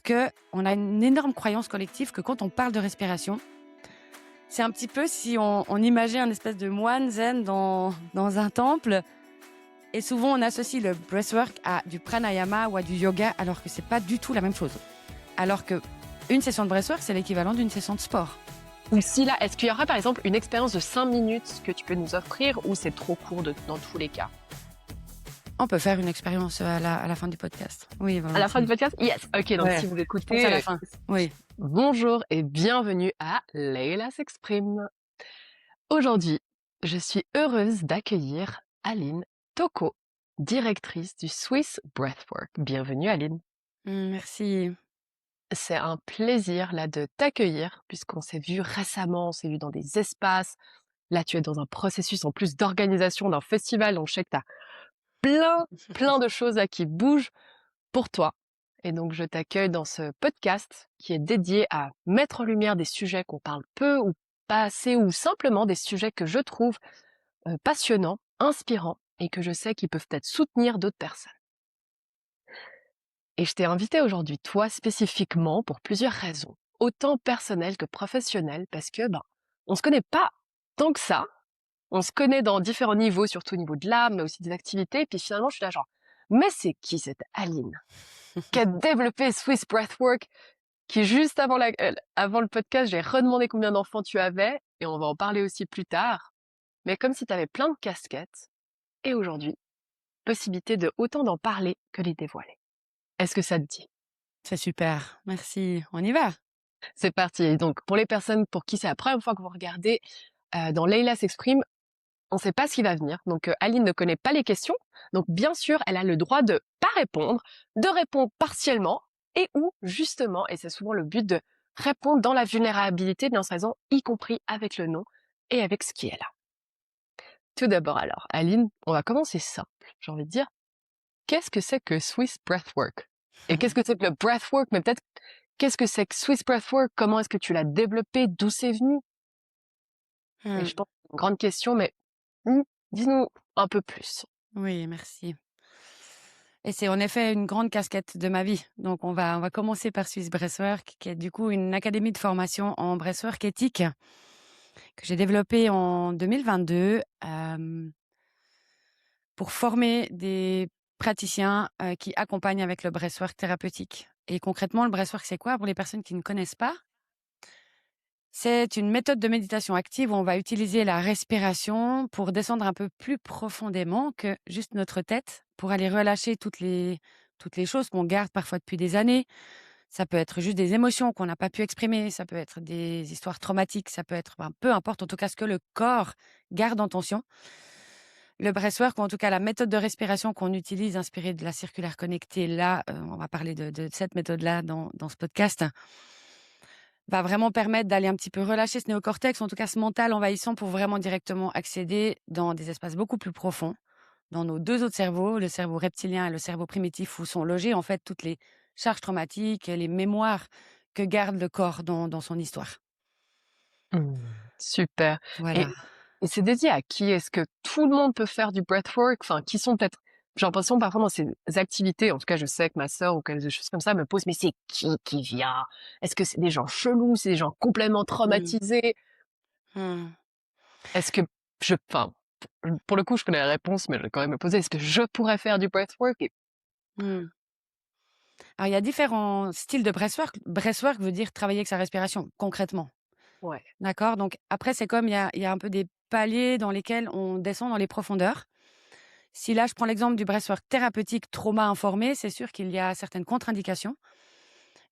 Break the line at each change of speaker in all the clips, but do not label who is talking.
que on a une énorme croyance collective que quand on parle de respiration, c'est un petit peu si on imagine un espèce de moine zen dans un temple. Et souvent, on associe le breathwork à du pranayama ou à du yoga, alors que c'est pas du tout la même chose. Alors que une session de breathwork, c'est l'équivalent d'une session de sport.
Ou si là, est-ce qu'il y aura par exemple une expérience de 5 minutes que tu peux nous offrir ou c'est trop court dans tous les cas?
On peut faire une expérience à la fin du podcast. Oui,
À la fin du podcast? Yes. Ok, donc
Ouais.
si vous
C'est
écoutez,
à la fin. Oui.
bonjour et bienvenue à Leila s'exprime. Aujourd'hui, je suis heureuse d'accueillir Aline Tocco, directrice du Swiss Breathwork. Bienvenue Aline.
Merci.
C'est un plaisir là de t'accueillir puisqu'on s'est vu récemment, on s'est vu dans des espaces. Là, tu es dans un processus en plus d'organisation d'un festival, donc je sais que tu as plein de choses là qui bougent pour toi. Et donc, je t'accueille dans ce podcast qui est dédié à mettre en lumière des sujets qu'on parle peu ou pas assez, ou simplement des sujets que je trouve passionnants, inspirants, et que je sais qu'ils peuvent peut-être soutenir d'autres personnes. Et je t'ai invité aujourd'hui, toi spécifiquement, pour plusieurs raisons, autant personnelles que professionnelles, parce que on se connaît pas tant que ça. On se connaît dans différents niveaux, surtout au niveau de l'âme, mais aussi des activités. Et puis finalement, je suis là genre, mais c'est qui cette Aline qui a développé Swiss Breathwork, qui juste avant le podcast, j'ai redemandé combien d'enfants tu avais, et on va en parler aussi plus tard. Mais comme si tu avais plein de casquettes, et aujourd'hui, possibilité de autant d'en parler que de les dévoiler. Est-ce que ça te dit?
C'est super. Merci. On y va.
C'est parti. Donc, pour les personnes pour qui c'est la première fois que vous regardez, dans Leila s'exprime, on ne sait pas ce qui va venir. Donc, Aline ne connaît pas les questions. Donc, bien sûr, elle a le droit de pas répondre, de répondre partiellement et ou justement, et c'est souvent le but, de répondre dans la vulnérabilité de sa raison, y compris avec le nom et avec ce qui est là. Tout d'abord alors, Aline, on va commencer simple. J'ai envie de dire, qu'est-ce que c'est que Swiss Breathwork? Et qu'est-ce que c'est que le Breathwork? Mais peut-être, qu'est-ce que c'est que Swiss Breathwork? Comment est-ce que tu l'as développé? D'où c'est venu? Et je pense que c'est une grande question, mais dis-nous un peu plus.
Oui, merci. Et c'est en effet une grande casquette de ma vie. Donc, on va commencer par Swiss Breathwork, qui est du coup une académie de formation en breathwork éthique que j'ai développée en 2022 pour former des praticiens qui accompagnent avec le breathwork thérapeutique. Et concrètement, le breathwork, c'est quoi pour les personnes qui ne connaissent pas? C'est une méthode de méditation active où on va utiliser la respiration pour descendre un peu plus profondément que juste notre tête, pour aller relâcher toutes les choses qu'on garde parfois depuis des années. Ça peut être juste des émotions qu'on n'a pas pu exprimer, ça peut être des histoires traumatiques, ça peut être, peu importe, en tout cas ce que le corps garde en tension. Le breathwork, ou en tout cas la méthode de respiration qu'on utilise inspirée de la circulaire connectée, là, on va parler de cette méthode-là dans ce podcast, va vraiment permettre d'aller un petit peu relâcher ce néocortex, en tout cas ce mental envahissant, pour vraiment directement accéder dans des espaces beaucoup plus profonds, dans nos deux autres cerveaux, le cerveau reptilien et le cerveau primitif, où sont logées en fait toutes les charges traumatiques et les mémoires que garde le corps dans son histoire.
Super.
Voilà.
Et c'est dédié à qui? Est-ce que tout le monde peut faire du breathwork? Enfin, qui sont peut-être... J'ai l'impression parfois dans ces activités, en tout cas je sais que ma sœur ou quelque chose comme ça me pose, mais c'est qui vient? Est-ce que c'est des gens chelous? C'est des gens complètement
Mmh.
traumatisés?
Mmh.
Est-ce que enfin, pour le coup, je connais la réponse, mais je vais quand même me poser, est-ce que je pourrais faire du breathwork?
Mmh. Alors il y a différents styles de breathwork. Breathwork veut dire travailler avec sa respiration, concrètement.
Ouais.
D'accord? Donc après, c'est comme il y a un peu des paliers dans lesquels on descend dans les profondeurs. Si là, je prends l'exemple du breathwork thérapeutique trauma informé, c'est sûr qu'il y a certaines contre-indications,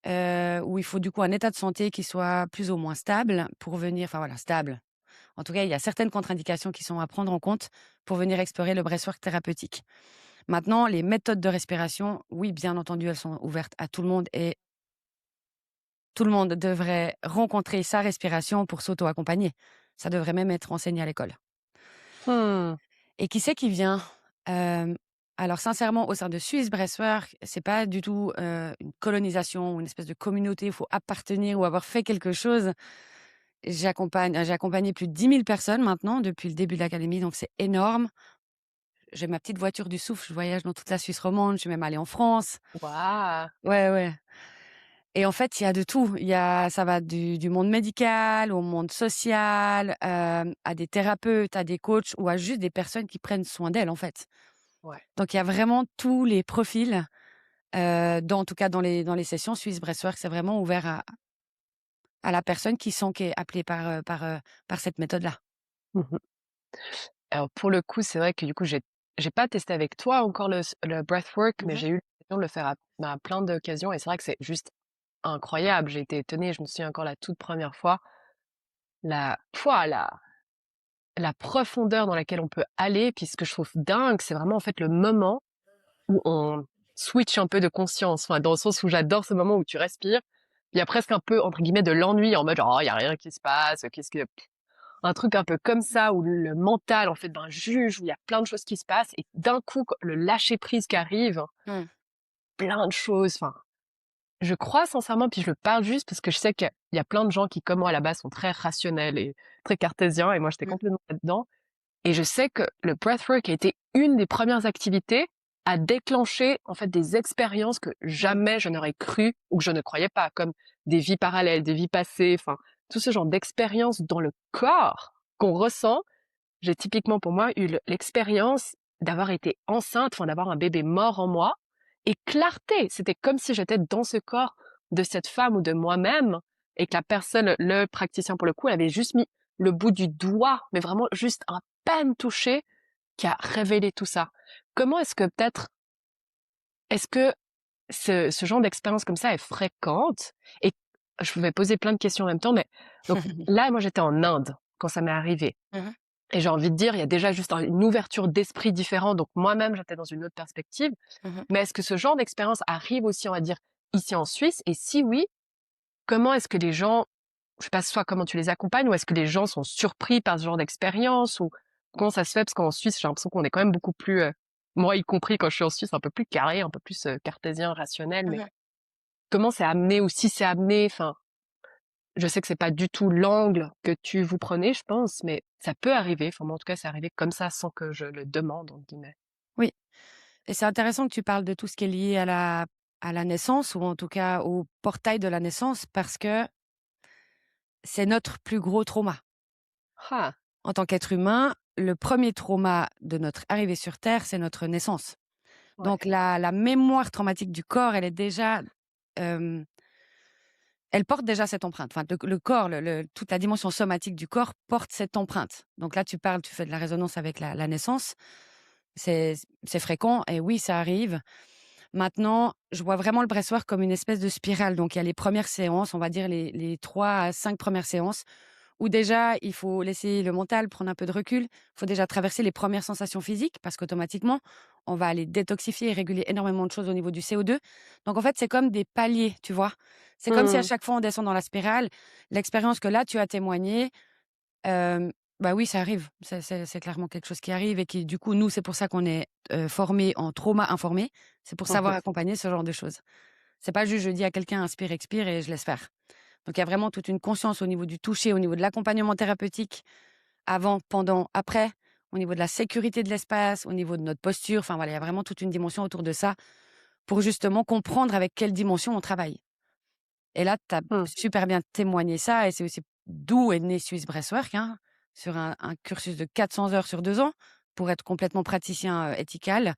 où il faut du coup un état de santé qui soit plus ou moins stable pour venir, enfin voilà, stable. En tout cas, il y a certaines contre-indications qui sont à prendre en compte pour venir explorer le breathwork thérapeutique. Maintenant, les méthodes de respiration, oui, bien entendu, elles sont ouvertes à tout le monde, et tout le monde devrait rencontrer sa respiration pour s'auto-accompagner. Ça devrait même être enseigné à l'école.
Hmm.
Et qui c'est qui vient? Alors sincèrement, au sein de Swiss Breathwork, c'est pas du tout, une colonisation ou une espèce de communauté, il faut appartenir ou avoir fait quelque chose. J'ai accompagné plus de 10 000 personnes maintenant depuis le début de l'académie, donc c'est énorme. J'ai ma petite voiture du souffle, je voyage dans toute la Suisse romande, je suis même allée en France.
Waouh.
Ouais, ouais. Et en fait, il y a de tout. Ça va du monde médical au monde social, à des thérapeutes, à des coachs ou à juste des personnes qui prennent soin d'elles, en fait.
Ouais.
Donc il y a vraiment tous les profils, en tout cas dans les sessions Swiss Breathwork, c'est vraiment ouvert à la personne qui est appelée par cette méthode-là.
Mmh. Alors pour le coup, c'est vrai que du coup, j'ai pas testé avec toi encore le breathwork, mais
Mmh.
j'ai eu l'occasion de le faire à plein d'occasions et c'est vrai que c'est juste incroyable. J'ai été étonnée, je me souviens encore la toute première fois, la pouah, la profondeur dans laquelle on peut aller. Puis ce que je trouve dingue, c'est vraiment en fait le moment où on switch un peu de conscience. Enfin, dans le sens où j'adore ce moment où tu respires. Il y a presque un peu, entre guillemets, de l'ennui en mode genre, oh, il y a rien qui se passe, qu'est-ce que, un truc un peu comme ça où le mental, en fait, ben, juge, où il y a plein de choses qui se passent et d'un coup, le lâcher prise qui arrive,
Mmh.
plein de choses. Enfin, je crois sincèrement, puis je le parle juste parce que je sais qu'il y a plein de gens qui, comme moi, à la base, sont très rationnels et très cartésiens et moi, j'étais
Mmh.
complètement là-dedans. Et je sais que le breathwork a été une des premières activités à déclencher en fait des expériences que
Mmh.
jamais je n'aurais cru ou que je ne croyais pas, comme des vies parallèles, des vies passées, enfin tout ce genre d'expériences dans le corps qu'on ressent. J'ai typiquement pour moi eu l'expérience d'avoir été enceinte, enfin d'avoir un bébé mort en moi et clarté. C'était comme si j'étais dans ce corps de cette femme ou de moi-même et que la personne, le praticien pour le coup, elle avait juste mis le bout du doigt, mais vraiment juste à peine touché, qui a révélé tout ça. Comment est-ce que peut-être, est-ce que ce genre d'expérience comme ça est fréquente? Et je vais poser plein de questions en même temps, mais donc là, moi, j'étais en Inde quand ça m'est arrivé.
Mmh.
Et j'ai envie de dire, il y a déjà juste une ouverture d'esprit différente. Donc moi-même, j'étais dans une autre perspective.
Mmh.
Mais est-ce que ce genre d'expérience arrive aussi, on va dire, ici en Suisse? Et si oui, comment est-ce que les gens, je sais pas, soit comment tu les accompagnes, ou est-ce que les gens sont surpris par ce genre d'expérience, ou comment ça se fait? Parce qu'en Suisse, j'ai l'impression qu'on est quand même beaucoup plus, moi y compris quand je suis en Suisse, un peu plus carré, un peu plus cartésien, rationnel. Mais
Mmh.
comment c'est amené, ou si c'est amené? Enfin, je sais que c'est pas du tout l'angle que tu vous prenez, je pense, mais ça peut arriver. Enfin, moi, en tout cas, c'est arrivé comme ça sans que je le demande, entre guillemets.
Oui, et c'est intéressant que tu parles de tout ce qui est lié à la naissance ou en tout cas au portail de la naissance parce que c'est notre plus gros trauma.
Ah,
En tant qu'être humain, le premier trauma de notre arrivée sur terre, c'est notre naissance.
ouais.
Donc la mémoire traumatique du corps, elle est déjà, hem, elle porte déjà cette empreinte. Enfin le corps, toute la dimension somatique du corps porte cette empreinte. Donc là, tu fais de la résonance avec la naissance. C'est c'est fréquent et oui, ça arrive. Maintenant, je vois vraiment le bressoir comme une espèce de spirale. Donc il y a les premières séances, on va dire les 3 à 5 premières séances où déjà il faut laisser le mental prendre un peu de recul. Il faut déjà traverser les premières sensations physiques parce qu'automatiquement, on va aller détoxifier et réguler énormément de choses au niveau du CO2. Donc en fait, c'est comme des paliers, tu vois? C'est comme si à
Mmh.
chaque fois on descend dans la spirale. L'expérience que là tu as témoignée, bah oui, ça arrive. C'est clairement quelque chose qui arrive et qui du coup, nous, c'est pour ça qu'on est, formés en trauma informé. C'est pour
Mmh
savoir
mh.
accompagner ce genre de choses. C'est pas juste je dis à quelqu'un: «Inspire, expire» et je laisse faire. Donc il y a vraiment toute une conscience au niveau du toucher, au niveau de l'accompagnement thérapeutique, avant, pendant, après, au niveau de la sécurité de l'espace, au niveau de notre posture. Enfin voilà, il y a vraiment toute une dimension autour de ça pour justement comprendre avec quelle dimension on travaille. Et là, tu as
Mmh.
super bien témoigné ça et c'est aussi d'où est né Swiss Breathwork, hein, sur un cursus de 400 heures sur 2 ans pour être complètement praticien, éthical.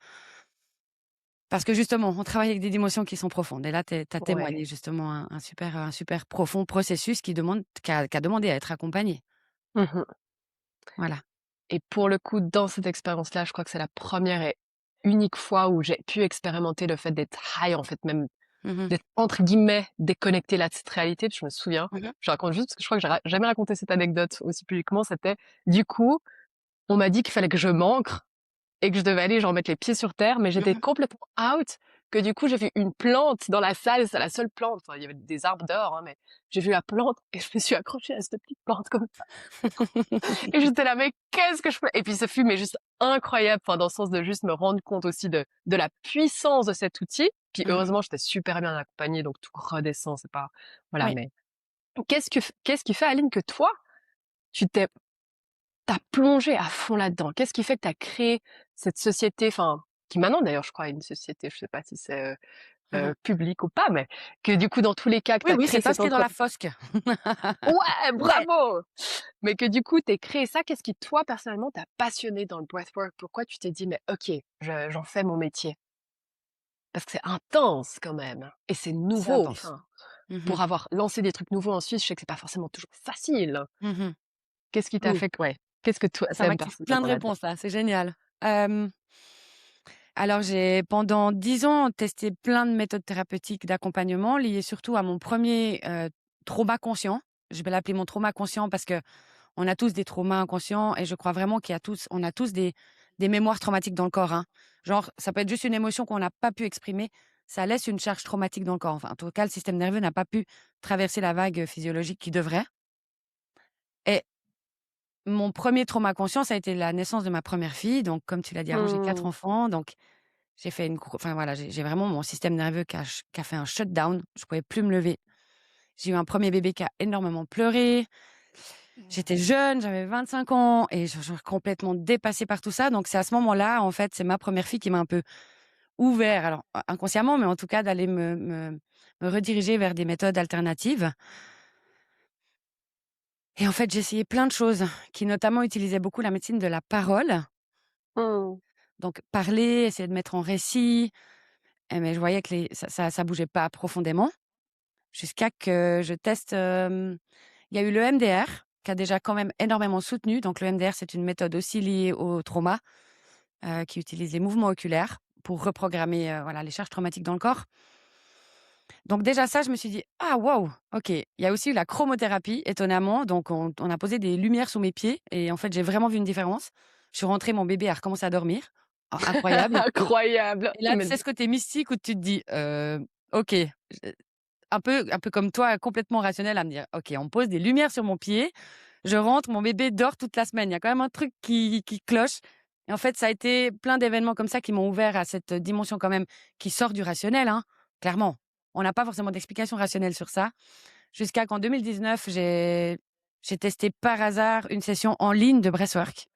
Parce que justement, on travaille avec des dimensions qui sont profondes et là, tu as
Ouais.
témoigné justement un super profond processus qui a demandé à être accompagné.
Mmh.
Voilà.
Et pour le coup, dans cette expérience-là, je crois que c'est la première et unique fois où j'ai pu expérimenter le fait d'être high, en fait, même
Mmh mh.
d'être entre guillemets «déconnecté» là de cette réalité. Puis je me souviens,
Mmh.
je raconte juste parce que je crois que j'ai jamais raconté cette anecdote aussi publiquement, c'était du coup, on m'a dit qu'il fallait que je m'ancre et que je devais aller genre mettre les pieds sur terre, mais j'étais
Mmh.
complètement out, que du coup j'ai vu une plante dans la salle, c'est la seule plante, enfin, il y avait des arbres dehors, hein, mais j'ai vu la plante et je me suis accrochée à cette petite plante comme ça. Et j'étais là, mais qu'est-ce que je fais? Et puis ce fut mais juste incroyable, enfin dans le sens de juste me rendre compte aussi de la puissance de cet outil. Puis
Mmh.
heureusement, j'étais super bien accompagnée, donc tout redescend, c'est pas voilà,
Oui.
mais qu'est-ce qui fait, Aline, que toi, tu t'es tu plongé à fond là-dedans? Qu'est-ce qui fait que tu as créé cette société, enfin, qui maintenant d'ailleurs je crois est une société, je sais pas si c'est, public ou pas, mais que du coup, dans tous les cas, que tu
Oui,
as
oui,
créé
c'est
cette
inscrit dans la
entreprise.
FOSC.
Ouais,
Ouais.
bravo! Mais que du coup, tu créé ça. Qu'est-ce qui, toi, personnellement, t'a passionné dans le breathwork? Pourquoi tu t'es dit: «Mais OK, j'en fais mon métier»? Parce que c'est intense quand même et c'est
C'est
nouveau,
intense.
enfin,
Mmh.
pour avoir lancé des trucs nouveaux en Suisse, je sais que c'est pas forcément toujours facile.
Mmh.
Qu'est-ce qui t'a
Oui,
fait que ouais, qu'est-ce que toi
ça
tu aimes
m'active plein de
personnellement là-dedans?
réponses là, c'est génial. Hem, alors j'ai pendant 10 ans testé plein de méthodes thérapeutiques d'accompagnement liées surtout à mon premier trauma conscient. Je vais l'appeler mon trauma conscient parce que on a tous des traumas inconscients et je crois vraiment on a tous des mémoires traumatiques dans le corps, hein. Genre, ça peut être juste une émotion qu'on n'a pas pu exprimer, ça laisse une charge traumatique dans le corps. Enfin, en tout cas, le système nerveux n'a pas pu traverser la vague physiologique qu'il devrait. Et mon premier trauma conscient, ça a été la naissance de ma première fille. Donc, comme tu l'as dit avant, j'ai 4
Mmh.
enfants. Donc, j'ai fait enfin voilà, j'ai vraiment mon système nerveux qui a fait un shutdown. Je pouvais plus me lever. J'ai eu un premier bébé qui a énormément pleuré. J'étais jeune, j'avais 25 ans et je complètement dépassée par tout ça. Donc, c'est à ce moment-là, en fait, c'est ma première fille qui m'a un peu ouvert, alors inconsciemment, mais en tout cas d'aller me rediriger vers des méthodes alternatives. Et en fait, j'ai essayé plein de choses qui notamment utilisaient beaucoup la médecine de la parole.
Mmh.
Donc parler, essayer de mettre en récit, mais je voyais que ça bougeait pas profondément jusqu'à que je teste, il y a eu le MDR qui a déjà quand même énormément soutenu. Donc le MDR, c'est une méthode aussi liée au trauma, qui utilise les mouvements oculaires pour reprogrammer, voilà, les charges traumatiques dans le corps. Donc déjà ça, je me suis dit: «Ah waouh, OK». Il y a aussi eu la chromothérapie étonnamment, donc on a posé des lumières sous mes pieds et en fait, j'ai vraiment vu une différence. Je suis rentrée, mon bébé a recommencé à dormir. Oh incroyable.
Incroyable!
Et là, tu sais ce côté mystique où tu te dis: OK», un peu comme toi, complètement rationnel à me dire: «OK, on pose des lumières sur mon pied, je rentre, mon bébé dort toute la semaine». Il y a quand même un truc qui cloche et en fait, ça a été plein d'événements comme ça qui m'ont ouvert à cette dimension quand même qui sort du rationnel, hein, clairement. On n'a pas forcément d'explication rationnelle sur ça. Jusqu'à qu'en 2019, j'ai testé par hasard une session en ligne de breathwork.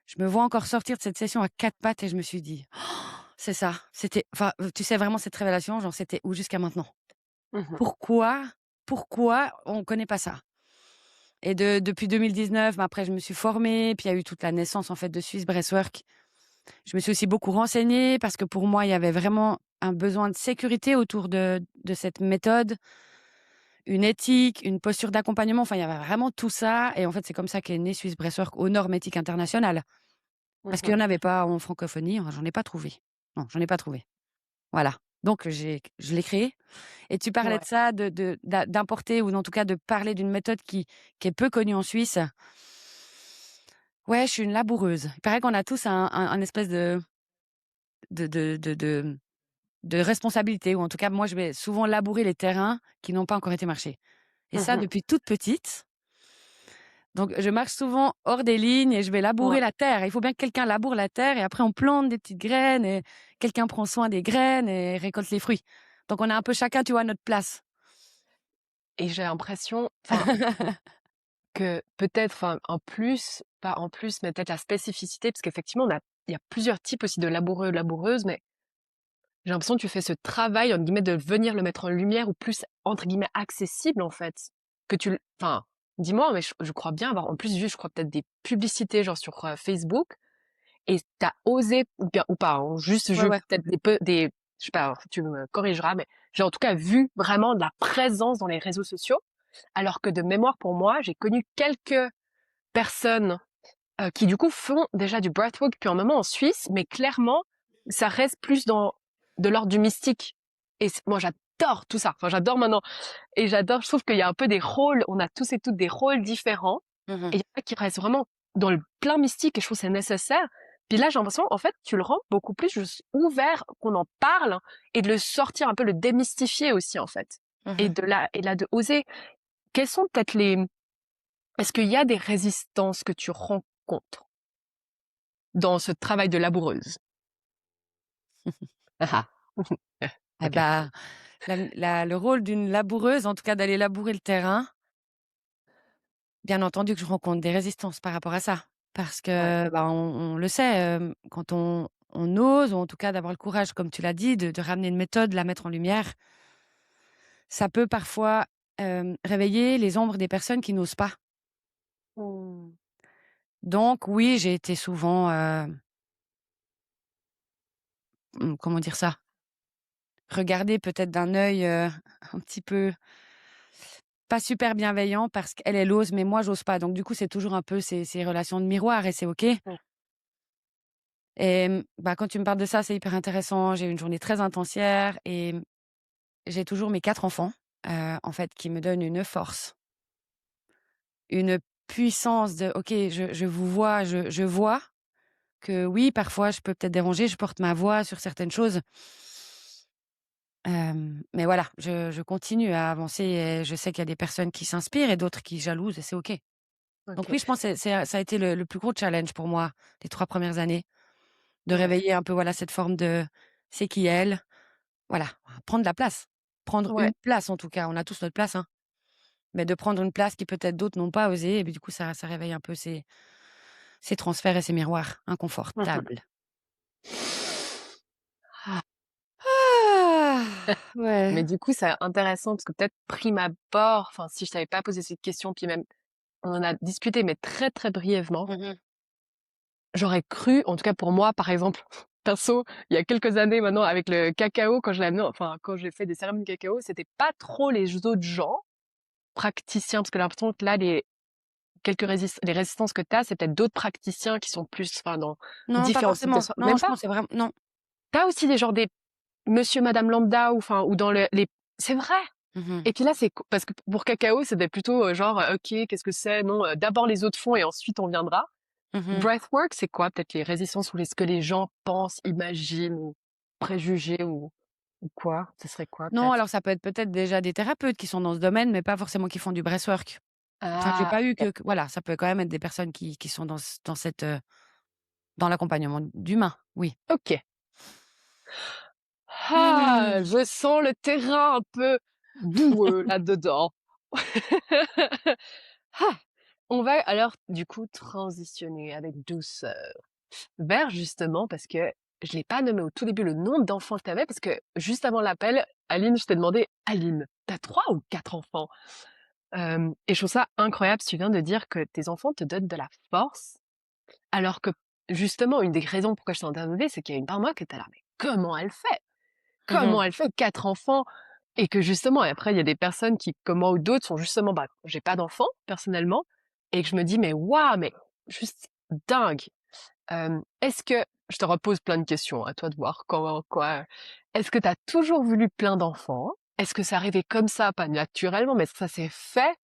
Je me vois encore sortir de cette session à 4 pattes et je me suis dit: «Oh, c'est ça». C'était enfin, tu sais vraiment cette révélation, genre c'était où jusqu'à maintenant?
Mmh.
Pourquoi pourquoi on connaît pas ça? Et depuis 2019, après je me suis formée, puis il y a eu toute la naissance en fait de Swiss Breathwork. Je me suis aussi beaucoup renseignée parce que pour moi, il y avait vraiment un besoin de sécurité autour de cette méthode, une éthique, une posture d'accompagnement, enfin il y avait vraiment tout ça et en fait, c'est comme ça qu'est né Swiss Breathwork aux normes éthiques internationales. Parce qu'il y
Mmh.
en avait pas en francophonie, j'en ai pas trouvé. Non, j'en ai pas trouvé. Voilà. Donc je l'ai créé. Et tu parlais
Ouais.
de ça, d'importer ou en tout cas de parler d'une méthode qui est peu connue en Suisse. Ouais, je suis une laboureuse. Il paraît qu'on a tous un espèce de de de de de responsabilité ou en tout cas, moi, je vais souvent labourer les terrains qui n'ont pas encore été marchés et ça
Mmh.
depuis toute petite. Donc je marche souvent hors des lignes et je vais labourer
Ouais.
la terre. Il faut bien que quelqu'un laboure la terre et après on plante des petites graines et quelqu'un prend soin des graines et récolte les fruits. Donc on a un peu chacun, tu vois, notre place.
Et j'ai l'impression, enfin, que peut-être, enfin, en plus, pas en plus, mais peut-être la spécificité, parce qu'effectivement, il y a plusieurs types aussi de laboureux, laboureuses, mais j'ai l'impression que tu fais ce travail, entre guillemets, de venir le mettre en lumière ou plus, entre guillemets, accessible, en fait. Que enfin, dis-moi, mais je crois bien avoir, en plus, vu, je crois peut-être des publicités, genre sur Facebook, et t'as osé, ou pas, hein, juste
Ouais,
vu
ouais.
peut-être je sais pas, tu me corrigeras, mais j'ai en tout cas vu vraiment de la présence dans les réseaux sociaux, alors que de mémoire pour moi, j'ai connu quelques personnes qui du coup font déjà du breathwork depuis un moment en Suisse, mais clairement, ça reste plus dans de l'ordre du mystique. Et moi, j'adore tout ça. Enfin, j'adore maintenant. Et j'adore, je trouve qu'il y a un peu des rôles, on a tous et toutes des rôles différents.
Mmh.
Et il y en a qui restent vraiment dans le plein mystique et je trouve que c'est nécessaire. Puis là, j'ai l'impression, en fait, tu le rends beaucoup plus juste ouvert, qu'on en parle et de le sortir un peu, le démystifier aussi, en fait.
Mmh.
Et là, de oser. Quels sont peut-être est-ce qu'il y a des résistances que tu rencontres dans ce travail de laboureuse? Ah ah.
Et
OK.
bah, le rôle d'une laboureuse, en tout cas d'aller labourer le terrain, bien entendu que je rencontre des résistances par rapport à ça. parce
Ouais.
que, bah, on le sait, quand on ose ou en tout cas d'avoir le courage, comme tu l'as dit, de ramener une méthode, la mettre en lumière, ça peut parfois, réveiller les ombres des personnes qui n'osent pas.
Mmh.
Donc oui, j'ai été souvent, comment dire ça? Regardée peut-être d'un œil, un petit peu pas super bienveillant parce qu'elle, elle ose, mais moi j'ose pas. Donc du coup, c'est toujours un peu ces relations de miroir et c'est OK.
Mmh.
Et bah, quand tu me parles de ça, c'est hyper intéressant. J'ai eu une journée très intense hier et j'ai toujours mes 4 enfants, en fait, qui me donnent une force, une puissance de: «OK, je vous vois, je vois que oui, parfois je peux peut-être déranger, je porte ma voix sur certaines choses, mais voilà, je continue à avancer et je sais qu'il y a des personnes qui s'inspirent et d'autres qui jalousent et c'est OK». Donc
OK.
oui, je pense que ça a été le plus gros challenge pour moi les 3 premières années, de
Ouais.
réveiller un peu, voilà, cette forme de: «C'est qui elle?» Voilà, prendre la place. Prendre
Ouais.
une place en tout cas, on a tous notre place, hein, mais de prendre une place qui peut-être d'autres n'ont pas osé et puis du coup ça réveille un peu ces transferts et ces miroirs
Mmh.
inconfortables.
Ah.
Ah!
Mais
Ouais.
du coup, c'est intéressant parce que peut-être prime abord, enfin, si je t'avais pas posé cette question, puis même on en a discuté, mais très, très brièvement,
Mmh mh.
j'aurais cru, en tout cas pour moi, par exemple, perso, il y a quelques années maintenant avec le cacao, quand je l'ai amené, enfin, quand j'ai fait des cérémonies de cacao, c'était pas trop les autres gens praticiens, parce que j'ai l'impression que là, les résistances que tu as, c'est peut-être d'autres praticiens qui sont plus, enfin, dans
Non, pas
différents types de
forcément.
soins.
Non,
Même
je
pas?
pense c'est vraiment non.
Tu as aussi des genre des monsieur, madame lambda ou enfin, ou dans les c'est vrai!
Mmh mh.
Et puis là, c'est co parce que pour cacao, c'était plutôt, genre, OK, qu'est-ce que c'est? Non, d'abord les autres font et ensuite on viendra.
Mmh mh.
Breathwork, c'est quoi? Peut-être les résistances ou les ce que les gens pensent, imaginent ou préjugés ou quoi? Ce serait quoi
Non,
peut-être?
alors ça peut être peut-être déjà des thérapeutes qui sont dans ce domaine, mais pas forcément qui font du breathwork. Enfin, j'ai
Ah,
pas eu
OK.
que voilà, ça peut quand même être des personnes qui sont dans cette, dans l'accompagnement d'humains, oui.
OK. Ah,
Mmh.
je sens le terrain un peu boueux là-dedans. Ah! On va alors du coup transitionner avec douceur vers justement parce que je l'ai pas nommé au tout début le nombre d'enfants que tu avais parce que juste avant l'appel, Aline, je t'ai demandé: «Aline, tu as 3 ou 4 enfants?» Et je trouve ça incroyable, tu viens de dire que tes enfants te donnent de la force, alors que justement une des raisons pourquoi je t'ai interviewée, c'est qu'il y a une part de moi qui était là: «Mais comment elle fait?
Mmh
Comment
mh.
elle fait 4 enfants?» Et que justement et après il y a des personnes qui, comme moi ou d'autres, sont justement, bah, j'ai pas d'enfants personnellement et que je me dis: «Mais waouh, mais juste dingue!» Est-ce que je te repose plein de questions, à toi de voir comment quoi. Est-ce que tu as toujours voulu plein d'enfants? Est-ce que c'est arrivé comme ça, pas naturellement, mais est-ce que ça s'est fait?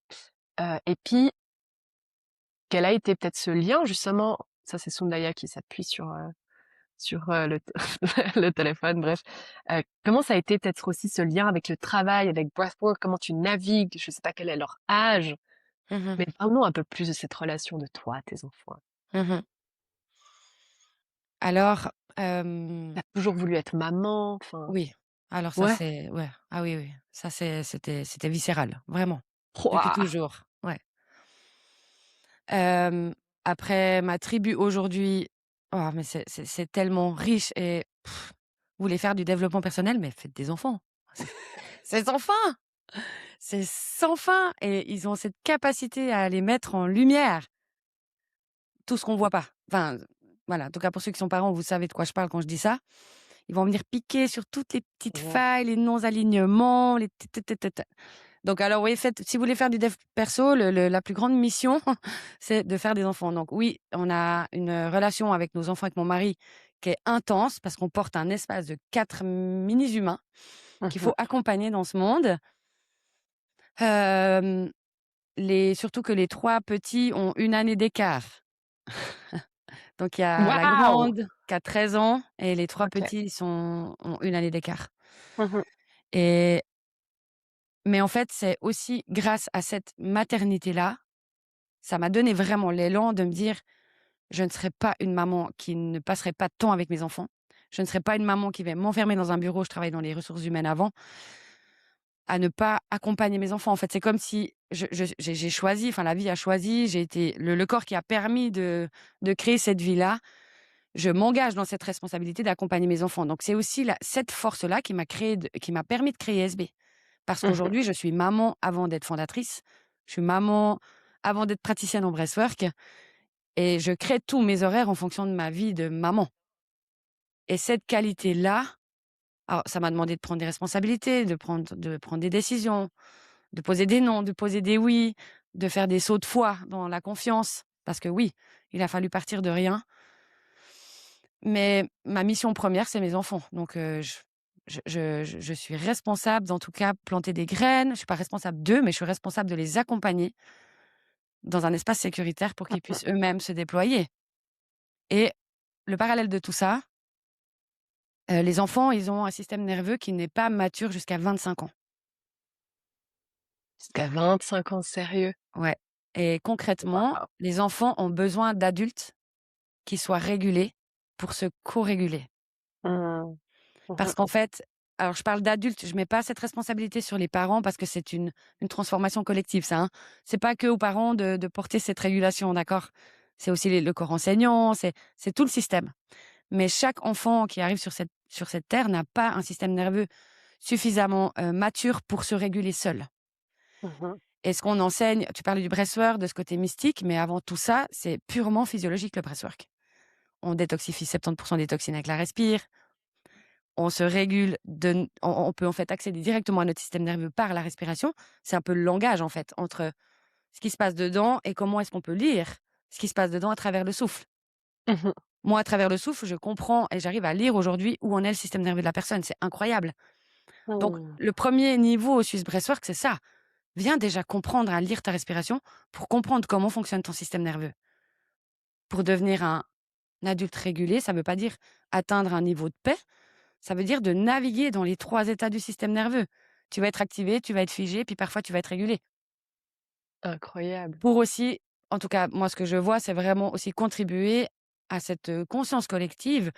Et puis, quel a été peut-être ce lien justement ça c'est Soundaya qui s'appuie sur, le le téléphone, bref. Comment ça a été peut-être aussi ce lien avec le travail, avec breathwork? Comment tu navigues? Je sais pas quel est leur âge,
Mmh mh.
mais parle-nous un peu plus de cette relation de toi, tes enfants.
Mmh mh. Alors,
Tu toujours voulu être maman? Enfin
oui, alors ça
ouais?
c'est ouais, ah oui, oui, ça c'était viscéral, vraiment, depuis
Waouh!
toujours, ouais. Hem, Après ma tribu aujourd'hui, oh mais c'est tellement riche et vous voulez faire du développement personnel, mais faites des enfants. C'est c'est sans fin! C'est sans fin et ils ont cette capacité à les mettre en lumière, tout ce qu'on voit pas. Enfin, voilà, en tout cas pour ceux qui sont parents, vous savez de quoi je parle quand je dis ça. Ils vont venir piquer sur toutes les petites
Mmh.
failles, les non-alignements, les t t t t t donc alors oui, faites si vous voulez faire du dev perso, le la plus grande mission, c'est de faire des enfants. Donc oui, on a une relation avec nos enfants, avec mon mari, qui est intense parce qu'on porte un espace de 4 mini-humains qu'il
Mmh.
faut accompagner dans ce monde. Hem, les surtout que les 3 petits ont 1 année d'écart. Donc il y a la
Waouh!
grande qui a 13 ans et les 3
OK.
petits ont 1 année d'écart.
Mmh.
Et mais en fait, c'est aussi grâce à cette maternité-là, ça m'a donné vraiment l'élan de me dire: «Je ne serai pas une maman qui ne passerait pas de temps avec mes enfants. Je ne serai pas une maman qui va m'enfermer dans un bureau». Je travaillais dans les ressources humaines avant. à ne pas accompagner mes enfants. En fait, c'est comme si j'ai choisi, enfin la vie a choisi, j'ai été le corps qui a permis de créer cette vie-là. Je m'engage dans cette responsabilité d'accompagner mes enfants. Donc c'est aussi cette force-là qui m'a permis de créer SB. Parce
Mmh.
qu'aujourd'hui, je suis maman avant d'être fondatrice. Je suis maman avant d'être praticienne en breathwork et je crée tous mes horaires en fonction de ma vie de maman. Et cette qualité-là, alors ça m'a demandé de prendre des responsabilités, de prendre des décisions, de poser des non, de poser des oui, de faire des sauts de foi dans la confiance. Parce que oui, il a fallu partir de rien. Mais ma mission première, c'est mes enfants. Donc, je suis responsable d'en tout cas planter des graines. Je suis pas responsable d'eux, mais je suis responsable de les accompagner dans un espace sécuritaire pour qu'ils puissent eux-mêmes se déployer. Et le parallèle de tout ça, les enfants, ils ont un système nerveux qui n'est pas mature jusqu'à 25 ans.
Jusqu'à 25 ans, sérieux?
Ouais. Et concrètement,
Waouh!
les enfants ont besoin d'adultes qui soient régulés pour se co-réguler.
Mmh. Mmh.
Parce qu'en fait, alors je parle d'adultes, je mets pas cette responsabilité sur les parents parce que c'est une transformation collective ça, hein. C'est pas que aux parents de porter cette régulation, d'accord? C'est aussi le corps enseignant, c'est tout le système. Mais chaque enfant qui arrive sur cette terre n'a pas un système nerveux suffisamment, mature pour se réguler seul.
Mmh.
Et ce qu'on enseigne, tu parlais du breathwork, de ce côté mystique, mais avant tout ça, c'est purement physiologique le breathwork. On détoxifie 70 des toxines avec la respire. On se régule on peut en fait accéder directement à notre système nerveux par la respiration. C'est un peu le langage en fait entre ce qui se passe dedans et comment est-ce qu'on peut lire ce qui se passe dedans à travers le souffle.
Mmh.
Moi, à travers le souffle, je comprends et j'arrive à lire aujourd'hui où en est le système nerveux de la personne. C'est incroyable. Donc,
Mmh.
le premier niveau au Swiss Breathwork, c'est ça. Viens déjà comprendre à lire ta respiration pour comprendre comment fonctionne ton système nerveux. Pour devenir un adulte régulé, ça ne veut pas dire atteindre un niveau de paix. Ça veut dire de naviguer dans les 3 états du système nerveux. Tu vas être activé, tu vas être figé, puis parfois tu vas être régulé.
Incroyable.
Pour aussi, en tout cas, moi, ce que je vois, c'est vraiment aussi contribuer à cette, conscience collective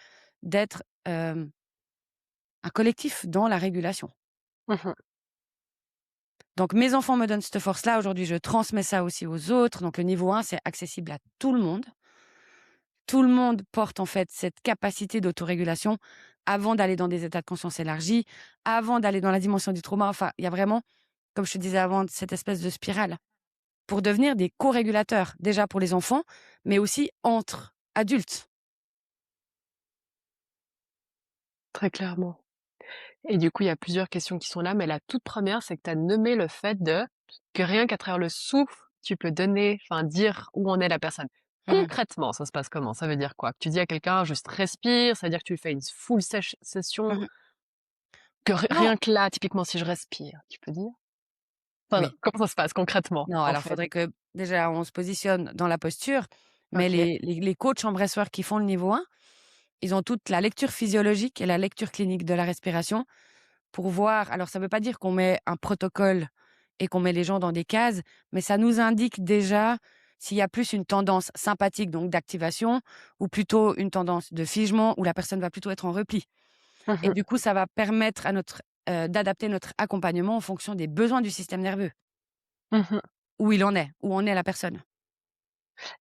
d'être, un collectif dans la régulation.
Mmh.
Donc mes enfants me donnent cette force-là. Aujourd'hui, je transmets ça aussi aux autres. Donc le niveau 1, c'est accessible à tout le monde. Tout le monde porte en fait cette capacité d'autorégulation avant d'aller dans des états de conscience élargis, avant d'aller dans la dimension du trauma. Enfin, il y a vraiment, comme je te disais avant, cette espèce de spirale pour devenir des co-régulateurs, déjà pour les enfants, mais aussi entre adultes.
Très clairement. Et du coup, il y a plusieurs questions qui sont là, mais la toute première, c'est que tu as nommé le fait que rien qu'à travers le souffle, tu peux donner, enfin dire où en est la personne.
Mmh.
Concrètement, ça se passe comment? Ça veut dire quoi? Que tu dis à quelqu'un: «Juste respire», ça veut dire que tu fais une full session,
Mmh.
que
Non,
rien que là, typiquement, si je respire, tu peux dire? Enfin, non,
oui.
comment ça se passe concrètement,
Non,
en
alors
fait?
faudrait que déjà on se positionne dans la posture, mais
OK.
les coachs en breathwork qui font le niveau 1, ils ont toute la lecture physiologique et la lecture clinique de la respiration pour voir, alors ça veut pas dire qu'on met un protocole et qu'on met les gens dans des cases, mais ça nous indique déjà s'il y a plus une tendance sympathique, donc d'activation, ou plutôt une tendance de figement, où la personne va plutôt être en repli.
Mmh
Et
mh.
du coup, ça va permettre à d'adapter notre accompagnement en fonction des besoins du système nerveux,
Mmh.
où en est la personne.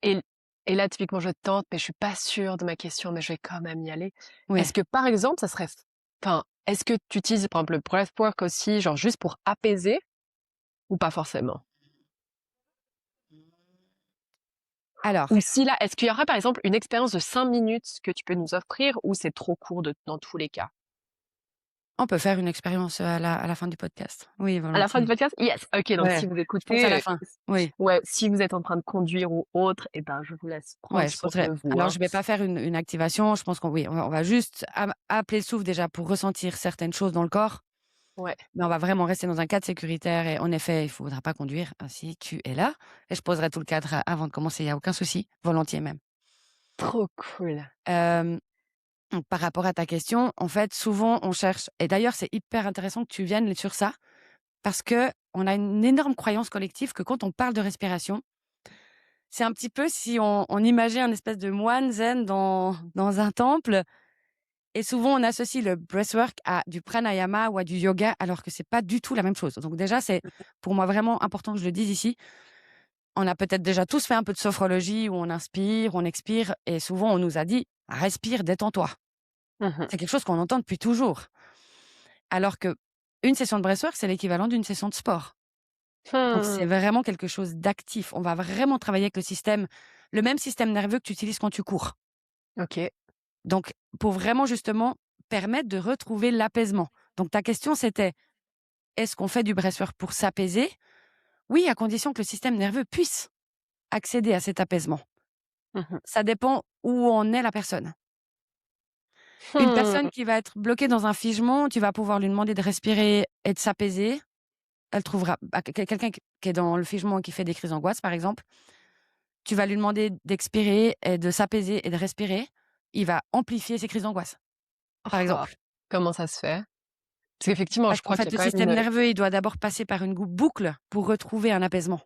Et et là, typiquement, je tente, mais je suis pas sûre de ma question, mais je vais quand même y aller.
Oui.
Est-ce que, par exemple, ça serait enfin, est-ce que tu utilises, par exemple, le breathwork aussi, genre juste pour apaiser ou pas forcément?
Alors,
Ou si là, est-ce qu'il y aura, par exemple, une expérience de 5 minutes que tu peux nous offrir ou c'est trop court dans tous les cas?
on peut faire une expérience, à la fin du podcast. Oui,
À la fin du
volontiers.
podcast? Yes! OK, donc
Ouais,
si vous
je pense à la
écoutez,
fin. Oui,
ouais, si vous êtes en train de conduire ou autre, et ben, je vous laisse prendre
ouais, je
soin
poserai
de vous,
alors
hein.
je vais pas faire une activation, je pense qu'on oui, on va juste appeler le souffle déjà pour ressentir certaines choses dans le corps,
Ouais,
mais on va vraiment rester dans un cadre sécuritaire et en effet, il faudra pas conduire, si tu es là et je poserai tout le cadre avant de commencer, il y a aucun souci, volontiers même.
trop cool.
Hem, donc par rapport à ta question, en fait, souvent on cherche et d'ailleurs c'est hyper intéressant que tu viennes sur ça, parce qu'on a une énorme croyance collective que quand on parle de respiration, c'est un petit peu si on imaginait un espèce de moine zen dans un temple Et souvent, on associe le breathwork à du pranayama ou à du yoga, alors que c'est pas du tout la même chose. Donc déjà, c'est pour moi vraiment important que je le dise ici. On a peut-être déjà tous fait un peu de sophrologie où on inspire, on expire, et souvent on nous a dit: «Respire, détends-toi».
Mmh.
C'est quelque chose qu'on entend depuis toujours. Alors que une session de breathwork, c'est l'équivalent d'une session de sport. Donc c'est
Mmh.
vraiment quelque chose d'actif. On va vraiment travailler avec le même système nerveux que tu utilises quand tu cours.
OK.
Donc pour vraiment justement permettre de retrouver l'apaisement. Donc ta question c'était: «Est-ce qu'on fait du breathwork pour s'apaiser?» Oui, à condition que le système nerveux puisse accéder à cet apaisement.
Mmh.
Ça dépend où en est la personne. Une personne
Mmh.
qui va être bloquée dans un figement, tu vas pouvoir lui demander de respirer et de s'apaiser. Elle trouvera quelqu'un qui est dans le figement et qui fait des crises d'angoisse, par exemple, tu vas lui demander d'expirer et de s'apaiser et de respirer. Il va amplifier ses crises d'angoisse, par
Oh,
exemple.
comment ça se fait? Parce qu'effectivement, je
Parce qu'en
crois qu'il y
fait,
a
le
quand même
système
une
nerveux, il doit d'abord passer par une boucle pour retrouver un apaisement.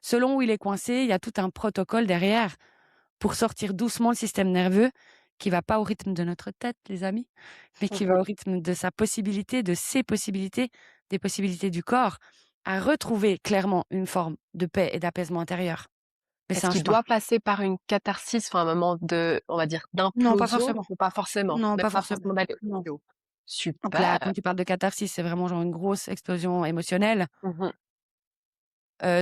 Selon où il est coincé, il y a tout un protocole derrière pour sortir doucement le système nerveux qui va pas au rythme de notre tête, les amis, mais qui va
mmh.
au rythme de sa possibilité, de ses possibilités, des possibilités du corps, à retrouver clairement une forme de paix et d'apaisement intérieur. Mais c'est
Est-ce
un
qu'il
chemin.
doit passer par une catharsis, enfin un moment de on va dire
Non, pas
d'implosion
forcément.
ou pas forcément?
Non,
Même
pas
pas
forcément.
forcément d'aller
Non.
au
Donc là,
super.
quand tu parles de catharsis, c'est vraiment genre une grosse explosion émotionnelle.
Mmh.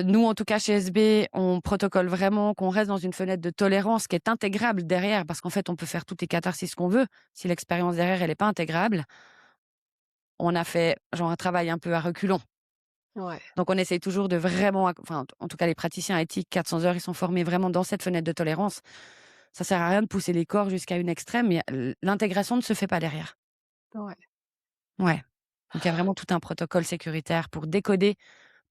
Nous, en tout cas, chez SB, on protocole vraiment qu'on reste dans une fenêtre de tolérance qui est intégrable derrière, parce qu'en fait, on peut faire toutes les catharsis qu'on veut. Si l'expérience derrière, elle est pas intégrable, on a fait genre un travail un peu à reculons.
Ouais.
Donc on essaye toujours de vraiment enfin, en tout cas, les praticiens éthiques 400 heures, ils sont formés vraiment dans cette fenêtre de tolérance. Ça sert à rien de pousser les corps jusqu'à une extrême, mais l'intégration ne se fait pas derrière.
Ouais.
Ouais. Donc il y a vraiment tout un protocole sécuritaire pour décoder,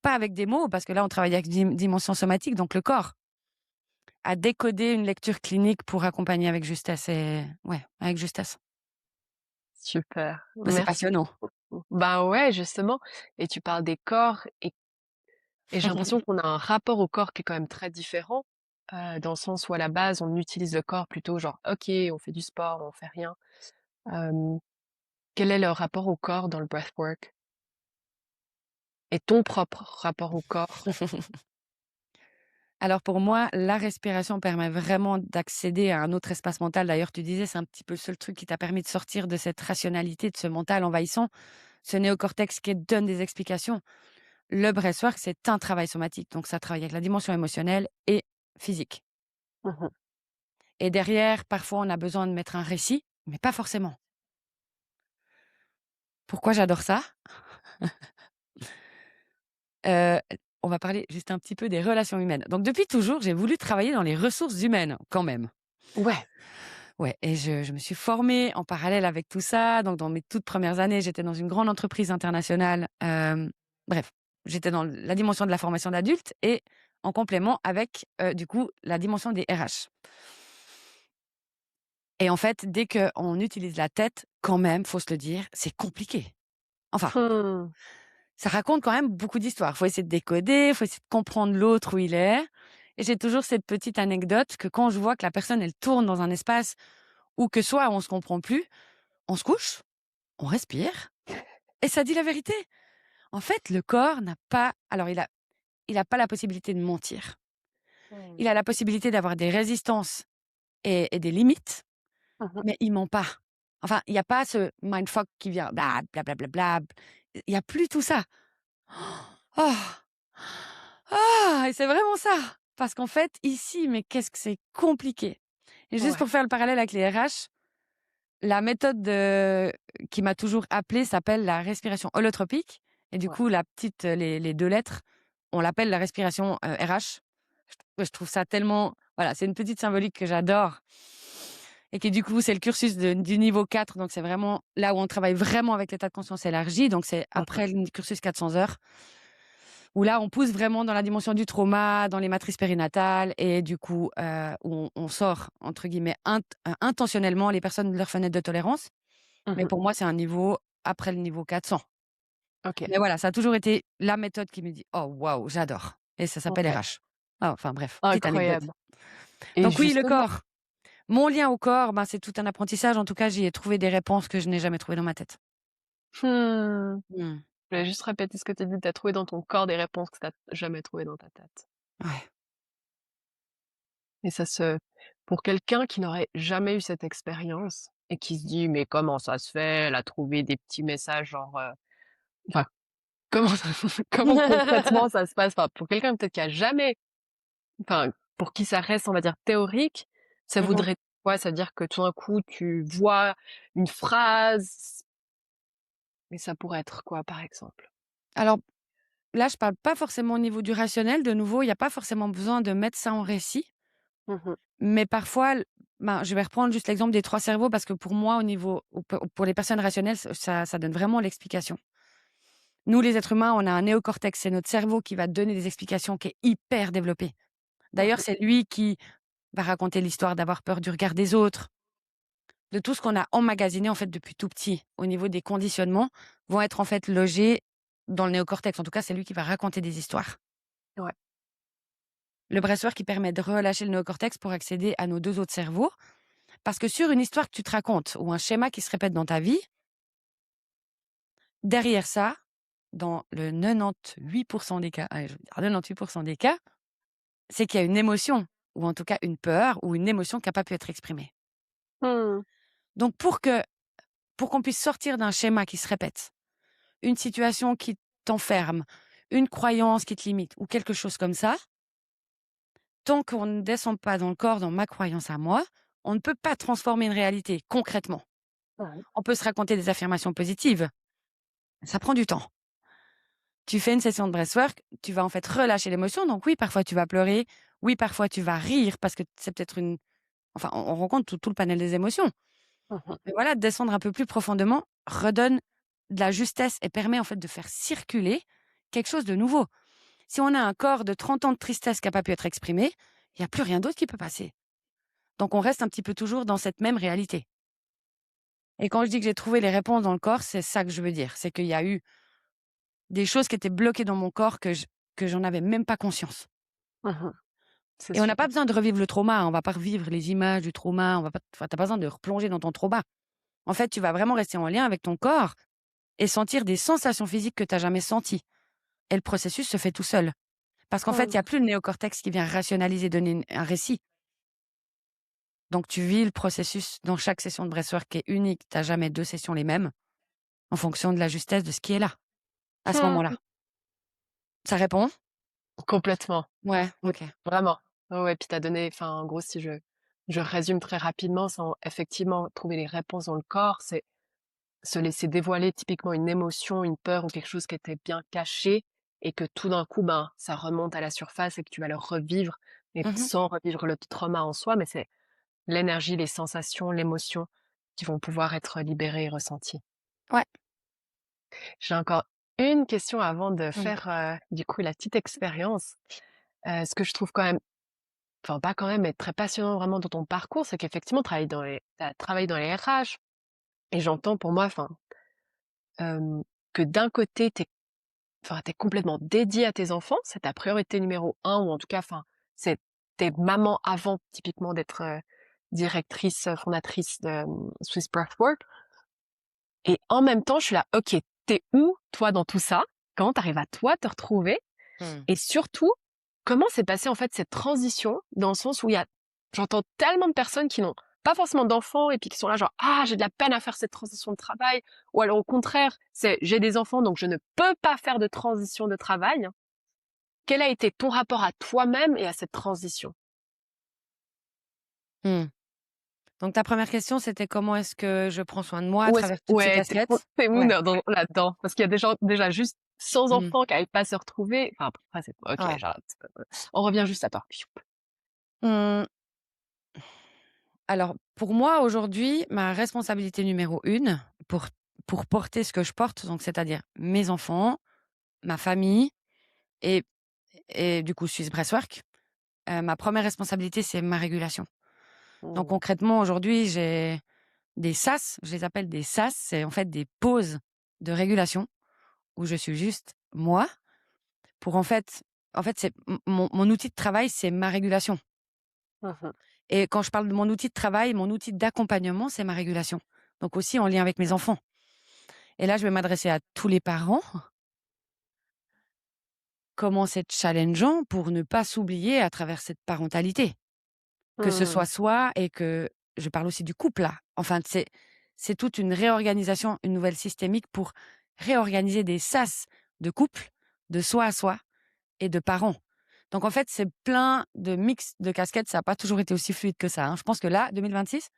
pas avec des mots, parce que là, on travaille avec dimension somatique, donc le corps, à décoder une lecture clinique pour accompagner avec justesse et ouais, avec justesse.
Super.
Mais c'est
Merci
passionnant.
beaucoup. Ben ouais, justement et tu parles des corps et j'ai l'impression qu'on a un rapport au corps qui est quand même très différent, dans le sens où à la base, on utilise le corps plutôt genre: «OK, on fait du sport, on fait rien». Hem, quel est le rapport au corps dans le breathwork? Et ton propre rapport au corps?
Alors pour moi, la respiration permet vraiment d'accéder à un autre espace mental. D'ailleurs, tu disais, c'est un petit peu le seul truc qui t'a permis de sortir de cette rationalité, de ce mental envahissant, ce néocortex qui te donne des explications. Le breathwork, c'est un travail somatique, donc ça travaille avec la dimension émotionnelle et physique.
Mmh.
Et derrière, parfois, on a besoin de mettre un récit, mais pas forcément. Pourquoi j'adore ça? Heu, on va parler juste un petit peu des relations humaines. Donc depuis toujours, j'ai voulu travailler dans les ressources humaines, quand même.
Ouais.
Ouais, et je me suis formée en parallèle avec tout ça. Donc dans mes toutes premières années, j'étais dans une grande entreprise internationale, bref, j'étais dans la dimension de la formation d'adultes et en complément avec, du coup, la dimension des RH. Et en fait, dès qu'on utilise la tête, quand même, faut se le dire, c'est compliqué. Enfin,
Mmh.
ça raconte quand même beaucoup d'histoires. Faut essayer de décoder, faut essayer de comprendre l'autre où il est. Et j'ai toujours cette petite anecdote que quand je vois que la personne, elle tourne dans un espace où que soit on se comprend plus, on se couche, on respire et ça dit la vérité. En fait, le corps n'a pas, alors il a pas la possibilité de mentir.
Mmh.
Il a la possibilité d'avoir des résistances et des limites,
Mmh.
mais il ment pas. Enfin, il y a pas ce mindfuck qui vient bla bla bla bla bla. Il y a plus tout ça. Oh! Ah! Et c'est vraiment ça! Parce qu'en fait, ici, mais qu'est-ce que c'est compliqué. Et juste
Ouais.
pour faire le parallèle avec les RH, la méthode qui m'a toujours appelée s'appelle la respiration holotropique et du
Ouais.
coup, la petite, les 2 lettres, on l'appelle la respiration, RH. Je trouve ça tellement voilà, c'est une petite symbolique que j'adore et qui du coup, c'est le cursus du niveau 4, donc c'est vraiment là où on travaille vraiment avec l'état de conscience élargi, donc c'est
Mmh.
après le cursus 400 heures. Où là, on pousse vraiment dans la dimension du trauma, dans les matrices périnatales et du coup, où on sort entre guillemets «intentionnellement» les personnes de leur fenêtre de tolérance. Mais
Mmh.
pour moi, c'est un niveau après le niveau 400.
OK.
Mais voilà, ça a toujours été la méthode qui me dit: «Oh waouh, j'adore» et ça s'appelle
OK.
RH. Ah, enfin bref, petite anecdote.
Incroyable et
Donc oui, le
justement
corps. Mon lien au corps, ben, c'est tout un apprentissage. En tout cas, j'y ai trouvé des réponses que je n'ai jamais trouvées dans ma tête.
Mmh.
Mmh.
Je vais juste répéter ce que tu as dit. Tu as trouvé dans ton corps des réponses que tu jamais trouvées dans ta tête.
Ouais.
Et ça se pour quelqu'un qui n'aurait jamais eu cette expérience et qui se dit: «Mais comment ça se fait? Elle a trouvé des petits messages genre, enfin, comment ça comment concrètement ça se passe?» Enfin, pour quelqu'un peut-être qui a jamais enfin, pour qui ça reste, on va dire, théorique, ça
Mmh mh.
voudrait quoi? Ça veut dire que tout d'un coup, tu vois une phrase, mais ça pourrait être quoi, par exemple?
Alors là, je parle pas forcément au niveau du rationnel. De nouveau, il y a pas forcément besoin de mettre ça en récit,
Mmh mh.
mais parfois, ben, je vais reprendre juste l'exemple des 3 cerveaux parce que pour moi, au niveau pour les personnes rationnelles, ça donne vraiment l'explication. Nous, les êtres humains, on a un néocortex, c'est notre cerveau qui va donner des explications, qui est hyper développé. D'ailleurs,
Mmh.
c'est lui qui va raconter l'histoire d'avoir peur du regard des autres, de tout ce qu'on a emmagasiné, en fait, depuis tout petit, au niveau des conditionnements, vont être, en fait, logés dans le néocortex. En tout cas, c'est lui qui va raconter des histoires.
Ouais.
Le breathwork qui permet de relâcher le néocortex pour accéder à nos 2 autres cerveaux. Parce que sur une histoire que tu te racontes ou un schéma qui se répète dans ta vie, derrière ça, dans le 98 des cas, allez, je veux dire 98 des cas, c'est qu'il y a une émotion ou en tout cas une peur ou une émotion qui a pas pu être exprimée.
Mmh.
Donc pour qu'on puisse sortir d'un schéma qui se répète, une situation qui t'enferme, une croyance qui te limite ou quelque chose comme ça, tant qu'on ne descend pas dans le corps, dans ma croyance à moi, on ne peut pas transformer une réalité concrètement.
Ouais.
On peut se raconter des affirmations positives, ça prend du temps. Tu fais une session de breathwork, tu vas en fait relâcher l'émotion. Donc oui, parfois tu vas pleurer, oui, parfois tu vas rire parce que c'est peut-être une enfin, on rencontre tout le panel des émotions.
Mmh mh.
Mais voilà, descendre un peu plus profondément redonne de la justesse et permet en fait de faire circuler quelque chose de nouveau. Si on a un corps de 30 ans de tristesse qui a pas pu être exprimé, il y a plus rien d'autre qui peut passer. Donc on reste un petit peu toujours dans cette même réalité. Et quand je dis que j'ai trouvé les réponses dans le corps, c'est ça que je veux dire. C'est qu'il y a eu des choses qui étaient bloquées dans mon corps que j'en avais même pas conscience.
Mmh. C'est
Et on n'a pas
super.
besoin de revivre le trauma, hein. On va pas revivre les images du trauma, on va pas enfin, tu pas besoin de replonger dans ton trauma. En fait, tu vas vraiment rester en lien avec ton corps et sentir des sensations physiques que tu as jamais senties. Et le processus se fait tout seul. Parce qu'en fait, il y a
Mmh.
plus le néocortex qui vient rationaliser, donner un récit. Donc tu vis le processus dans chaque session de breathwork qui est unique. Tu as jamais 2 sessions les mêmes en fonction de la justesse de ce qui est là, à ce moment-là.
Mmh.
Ça répond?
Complètement.
Ouais,
Oui,
OK.
vraiment. Ouais, ouais, puis tu as donné enfin, en gros, si je résume très rapidement, sans effectivement trouver les réponses dans le corps, c'est se laisser dévoiler typiquement une émotion, une peur ou quelque chose qui était bien caché et que tout d'un coup, ben, ça remonte à la surface et que tu vas le revivre, mais
Mmh.
sans revivre le trauma en soi, mais c'est l'énergie, les sensations, l'émotion qui vont pouvoir être libérées et ressenties.
Ouais.
J'ai encore une question avant de
Mmh.
faire, du coup, la petite expérience. Ce que je trouve quand même enfin pas quand même, mais très passionnant vraiment dans ton parcours, c'est qu'effectivement tu as travaillé dans les RH et j'entends pour moi, enfin, que d'un côté enfin, tu complètement dédié à tes enfants, c'est ta priorité numéro un ou en tout cas, enfin, c'est tu maman avant typiquement d'être, directrice, fondatrice de, Swiss Breathwork et en même temps, je suis là: «OK, t'es où toi dans tout ça? Comment t'arrives à toi te retrouver?»
Mmh.
Et surtout, comment s'est passée en fait cette transition dans le sens où j'entends tellement de personnes qui n'ont pas forcément d'enfants et puis qui sont là genre ah j'ai de la peine à faire cette transition de travail ou alors au contraire c'est j'ai des enfants donc je ne peux pas faire de transition de travail. Quel a été ton rapport à toi-même et à cette transition?
Mmh. Donc ta première question, c'était comment est-ce que je prends soin de moi à
Où est-ce
travers toutes ces
ouais,
casquettes?
t'es où
Ouais.
là-dedans? Parce qu'il y a des gens déjà juste sans
Mmh.
enfants qui n'arrivent pas à se retrouver. Enfin après c'est OK,
Ouais.
j'arrête. On revient juste à toi.
Mmh. Alors, pour moi, aujourd'hui, ma responsabilité numéro 1 pour porter ce que je porte, donc c'est-à-dire mes enfants, ma famille et du coup Swiss Breathwork, ma première responsabilité, c'est ma régulation. Donc
Mmh.
concrètement, aujourd'hui, j'ai des SAS, je les appelle des SAS, c'est en fait des pauses de régulation où je suis juste moi pour en fait, c'est mon outil de travail, c'est ma régulation.
Mmh mh.
Et quand je parle de mon outil de travail, mon outil d'accompagnement, c'est ma régulation. Donc aussi en lien avec mes enfants. Et là, je vais m'adresser à tous les parents. Comment c'est challengeant pour ne pas s'oublier à travers cette parentalité. Que ce
Mmh.
soit soi et que je parle aussi du couple là. Enfin, c'est toute une réorganisation, une nouvelle systémique pour réorganiser des sas de couple, de soi à soi et de parents. Donc en fait, c'est plein de mix de casquettes. Ça a pas toujours été aussi fluide que ça, hein. Je pense que là, 2026,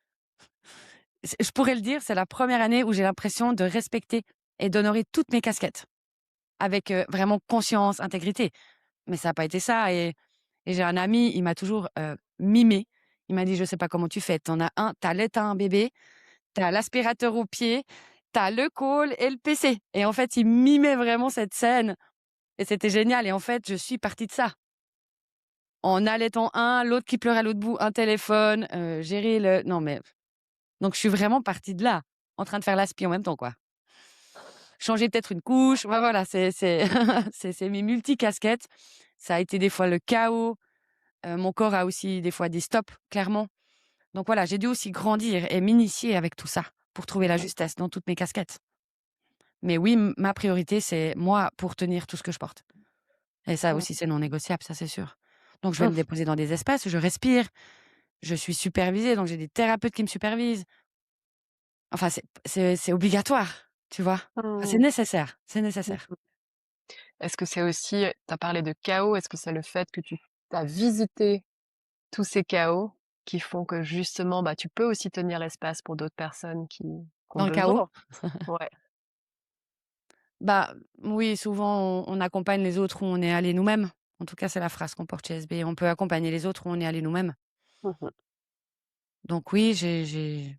je pourrais le dire, c'est la première année où j'ai l'impression de respecter et d'honorer toutes mes casquettes avec, vraiment conscience, intégrité. Mais ça a pas été ça et j'ai un ami, il m'a toujours, mimé. Il m'a dit: «Je sais pas comment tu fais, tu en as un, tu allaites un bébé, tu as l'aspirateur au pied, tu as le call et le PC» et en fait, il mimait vraiment cette scène et c'était génial et en fait, je suis partie de ça. En allaitant un, l'autre qui pleurait à l'autre bout, un téléphone, gérer le non mais donc je suis vraiment partie de là, en train de faire l'aspi en même temps, quoi. Changer peut-être une couche, ouais, voilà, c'est c'est mes multicasquettes. Ça a été des fois le chaos, mon corps a aussi des fois dit: «Stop», clairement. Donc voilà, j'ai dû aussi grandir et m'initier avec tout ça, pour trouver la justesse dans toutes mes casquettes. Mais oui, ma priorité, c'est moi pour tenir tout ce que je porte. Et ça
Mmh.
aussi, c'est non négociable, ça, c'est sûr. Donc je vais me
Mmh.
déposer dans des espaces, je respire, je suis supervisée, donc j'ai des thérapeutes qui me supervisent. Enfin, c'est obligatoire, tu vois? Enfin, c'est
Mmh.
nécessaire, c'est nécessaire.
Mmh. Est-ce que c'est aussi, tu as parlé de chaos, est-ce que c'est le fait que tu as visité tous ces chaos qui font que justement, bah, tu peux aussi tenir l'espace pour d'autres personnes qui ont
Dans le chaos?
besoin? Ouais.
Bah, oui, souvent on accompagne les autres où on est allés nous-mêmes. En tout cas, c'est la phrase qu'on porte chez SB. On peut accompagner les autres où on est allés nous-mêmes.
Mmh mh.
Donc oui, j'ai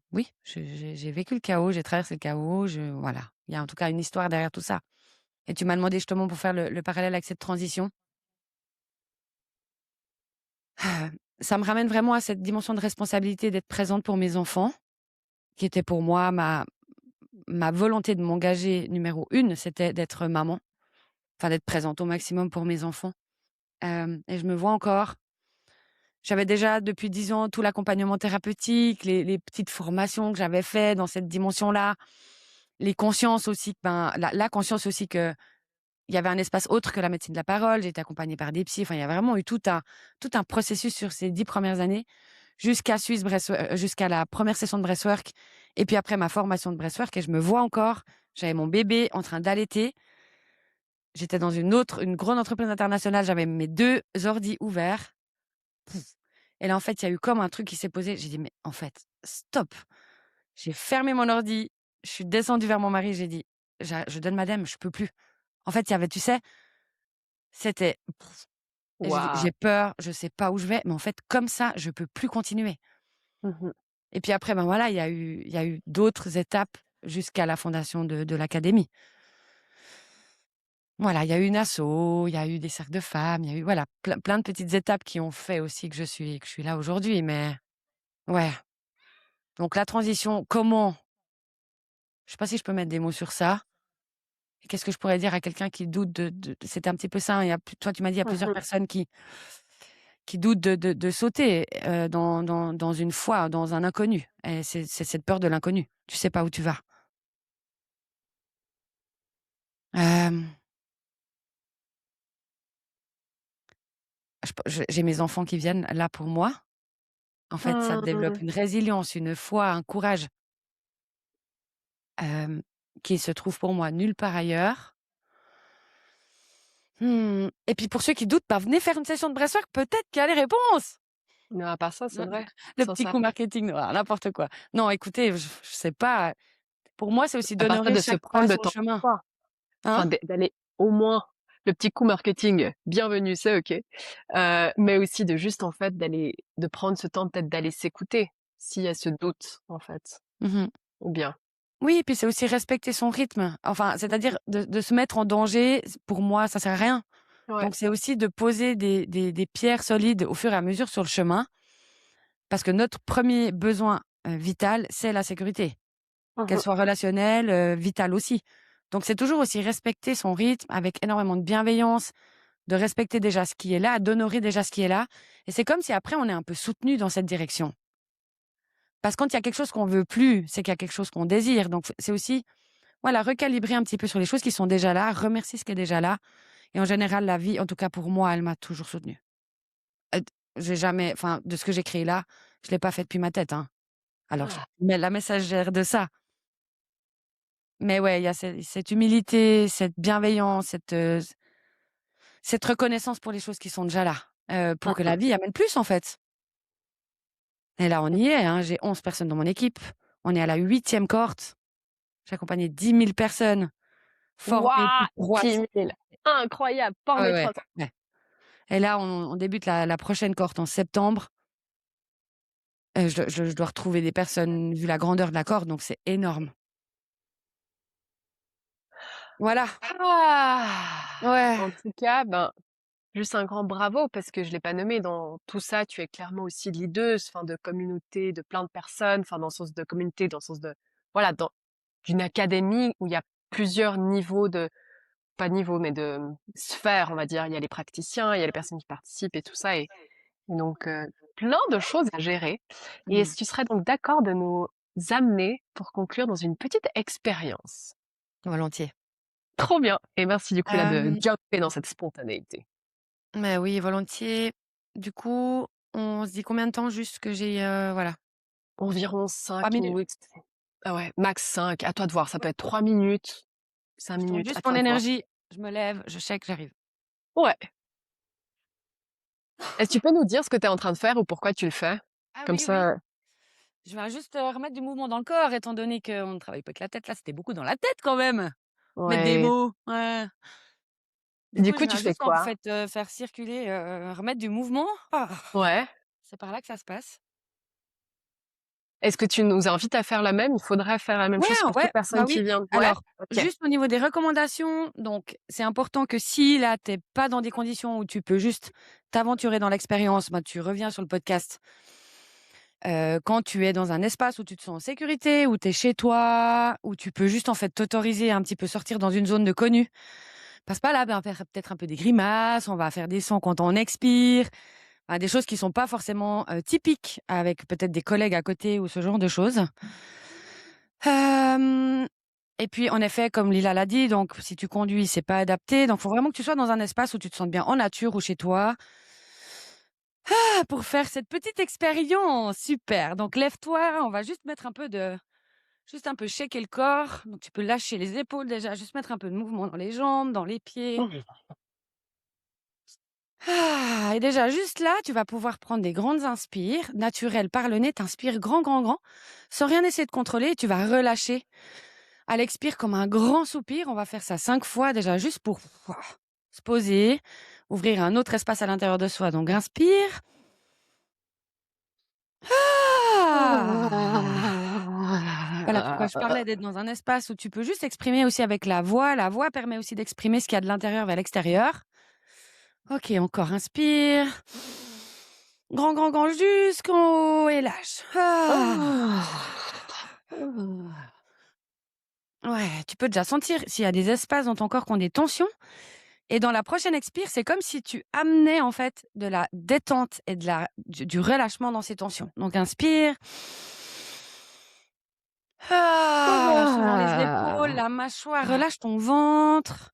vécu le chaos, j'ai traversé le chaos, voilà. Il y a en tout cas une histoire derrière tout ça. Et tu m'as demandé justement pour faire le parallèle avec cette transition. Ça me ramène vraiment à cette dimension de responsabilité d'être présente pour mes enfants, qui était pour moi ma volonté de m'engager numéro 1, c'était d'être maman, enfin d'être présente au maximum pour mes enfants. Et je me vois encore. J'avais déjà depuis 10 ans tout l'accompagnement thérapeutique, les petites formations que j'avais fait dans cette dimension-là, les consciences aussi, ben, la conscience aussi qu'il y avait un espace autre que la médecine de la parole. J'ai été accompagnée par des psys. Enfin, il y a vraiment eu tout un processus sur ces 10 premières années jusqu'à la première session de breathwork et puis après ma formation de breathwork et je me vois encore, j'avais mon bébé en train d'allaiter. J'étais dans une grande entreprise internationale, j'avais mes 2 ordis ouverts. Pouf. Et là, en fait, il y a eu comme un truc qui s'est posé. J'ai dit: «Mais en fait, stop!» J'ai fermé mon ordi, je suis descendue vers mon mari, j'ai dit: Je donne madame, je peux plus». En fait, il y avait, tu sais, c'était et j'ai dit:
Waouh!
«J'ai peur, je sais pas où je vais, mais en fait, comme ça, je peux plus continuer».
Mmh mh.
Et puis après, ben, voilà, il y a eu d'autres étapes jusqu'à la fondation de l'académie. Voilà, il y a eu une asso, il y a eu des cercles de femmes, il y a eu, voilà, plein de petites étapes qui ont fait aussi que je suis là aujourd'hui, mais ouais. Donc la transition, comment? Je sais pas si je peux mettre des mots sur ça. Et qu'est-ce que je pourrais dire à quelqu'un qui doute de c'était un petit peu ça, hein, il y a plus toi tu m'as dit il y a
Mmh
plusieurs
mh.
personnes qui doutent de sauter, dans une foi, dans un inconnu et c'est cette peur de l'inconnu. Tu sais pas où tu vas. Hem, j'ai mes enfants qui viennent là pour moi. En fait, ça développe
Mmh.
une résilience, une foi, un courage, hem, qui se trouve pour moi nulle part ailleurs. Et puis pour ceux qui doutent, bah, venez faire une session de breathwork, peut-être qu'il y a les réponses!
Mais à part ça, c'est
Le
vrai.
le
Sans
petit
ça
coup marketing, voilà, n'importe quoi. Non, écoutez, je sais pas, pour moi, c'est aussi
à part ça,
d'honorer
de se
chaque pas
prendre le
sur le
temps pour
chemin,
soi.
hein?
Enfin d'aller au moins le petit coup marketing, bienvenue, c'est OK. Mais aussi de juste, en fait, de prendre ce temps peut-être d'aller s'écouter, s'il y a ce doute, en fait,
Mmh.
ou bien.
Oui, puis c'est aussi respecter son rythme. Enfin, c'est-à-dire de se mettre en danger, pour moi, ça sert à rien.
Ouais.
Donc c'est aussi de poser des pierres solides au fur et à mesure sur le chemin, parce que notre premier besoin, vital, c'est la sécurité,
Mmh
qu'elle
mh.
soit relationnelle, vitale aussi. Donc c'est toujours aussi respecter son rythme avec énormément de bienveillance, de respecter déjà ce qui est là, d'honorer déjà ce qui est là. Et c'est comme si après, on est un peu soutenu dans cette direction. Parce que quand il y a quelque chose qu'on veut plus, c'est qu'il y a quelque chose qu'on désire. Donc, c'est aussi, voilà, recalibrer un petit peu sur les choses qui sont déjà là, remercier ce qui est déjà là. Et en général, la vie, en tout cas pour moi, elle m'a toujours soutenue. Heu, j'ai jamais, enfin, de ce que j'ai créé là, je l'ai pas fait depuis ma tête, hein. Alors je suis la messagère de ça. Mais ouais, il y a cette humilité, cette bienveillance, cette reconnaissance pour les choses qui sont déjà là, pour que la vie amène plus, en fait. Et là, on y est, hein. J'ai 11 personnes dans mon équipe. On est à la 8e cohorte. J'ai accompagné 10 000 personnes, formées
Waouh!
pour croître.
10 000. Incroyable,
Ouais,
formé
ouais,
3 ans.
ouais. Et là, on débute la prochaine cohorte en septembre. Je dois retrouver des personnes vu la grandeur de la cohorte, donc c'est énorme. Voilà. Ouais.
En tout cas, ben, juste un grand bravo parce que je l'ai pas nommé dans tout ça, tu es clairement aussi leaduse, enfin de communauté, de plein de personnes, enfin dans le sens de communauté, dans le sens de voilà, d'une académie où il y a plusieurs niveaux de pas niveaux, mais de sphères, on va dire. Il y a les praticiens, il y a les personnes qui participent et tout ça et donc plein de choses à gérer. Et
Mmh.
est-ce que tu serais donc d'accord de nous amener pour conclure dans une petite expérience?
Volontiers.
Trop bien et merci du coup là de
Hem,
jumper dans cette spontanéité.
mais oui, volontiers. Du coup, on se dit combien de temps juste que j'ai, voilà,
Environ
3
5
minutes?
minutes. Ah ouais, max 5. À toi de voir, ça peut être 3 minutes, 5
Je tente
minutes,
juste
à
mon
toi de voir.
énergie, je me lève, je check, j'arrive.
Ouais. Est-ce que tu peux nous dire ce que tu es en train de faire ou pourquoi tu le fais?
Ah
Comme
oui, oui.
ça
Je vais juste, remettre du mouvement dans le corps étant donné qu'on ne travaille pas avec la tête. Là, c'était beaucoup dans la tête quand même. Mettre des
ouais.
mots, ouais. Du
Du
coup, je
coup, tu
viens
fais
juste en
quoi?
fait, faire circuler, remettre du mouvement. Ah!
Ouais.
C'est par là que ça se passe.
Est-ce que tu nous invites à faire la même? Il faudrait faire la même
Ouais,
chose pour
ouais,
toute personne
bah
qui
oui.
vient. Ouais?
Alors,
OK.
juste au niveau des recommandations, donc c'est important que si là, tu es pas dans des conditions où tu peux juste t'aventurer dans l'expérience, bah, tu reviens sur le podcast. Quand tu es dans un espace où tu te sens en sécurité, où tu es chez toi, où tu peux juste en fait t'autoriser à un petit peu sortir dans une zone de connu. Passe pas là, ben, faire peut-être un peu des grimaces, on va faire des sons quand on expire, des choses qui sont pas forcément, typiques avec peut-être des collègues à côté ou ce genre de choses. Hem Et puis, en effet, comme Lila l'a dit, donc si tu conduis, c'est pas adapté. Donc, faut vraiment que tu sois dans un espace où tu te sentes bien en nature ou chez toi. Pour faire cette petite expérience. Super. Donc, lève-toi, on va juste mettre juste un peu shaker le corps. Donc, tu peux lâcher les épaules déjà, juste mettre un peu de mouvement dans les jambes, dans les pieds. Et déjà, juste là, tu vas pouvoir prendre des grandes inspires, naturelles par le nez. T'inspires grand, grand, grand, sans rien essayer de contrôler. Et tu vas relâcher à l'expire comme un grand soupir. On va faire ça 5 fois déjà, juste pour se poser, ouvrir un autre espace à l'intérieur de soi. Donc, inspire. Voilà pourquoi je parlais d'être dans un espace où tu peux juste exprimer aussi avec la voix. La voix permet aussi d'exprimer ce qu'il y a de l'intérieur vers l'extérieur. OK, encore inspire. Grand, grand, grand jusqu'en haut et lâche. Ouais, tu peux déjà sentir s'il y a des espaces dans ton corps qui ont des tensions. Et dans la prochaine expire, c'est comme si tu amenais en fait de la détente et du relâchement dans ces tensions. Donc inspire. Lâche dans les épaules, la mâchoire, relâche ton ventre.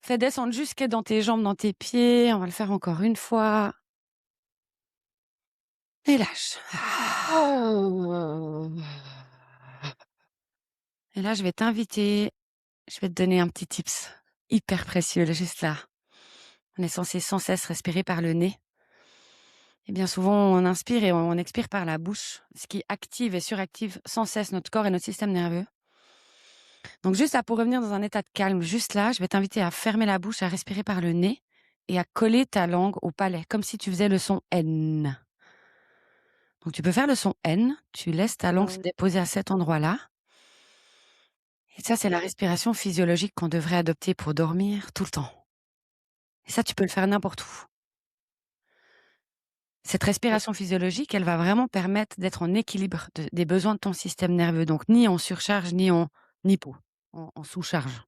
Fais descendre jusque dans tes jambes, dans tes pieds. On va le faire encore une fois. Et lâche. Et là, je vais t'inviter, je vais te donner un petit tips hyper précieux, là, juste là. On est censé sans cesse respirer par le nez. Et bien souvent, on inspire et on expire par la bouche, ce qui active et suractive sans cesse notre corps et notre système nerveux. Donc juste là, pour revenir dans un état de calme, juste là, je vais t'inviter à fermer la bouche, à respirer par le nez et à coller ta langue au palais, comme si tu faisais le son N. Donc tu peux faire le son N, tu laisses ta langue se déposer à cet endroit-là. Et ça, c'est la respiration physiologique qu'on devrait adopter pour dormir tout le temps. Et ça, tu peux le faire n'importe où. Cette respiration physiologique, elle va vraiment permettre d'être en équilibre des besoins de ton système nerveux. Donc ni en surcharge, ni en hypo, en sous-charge.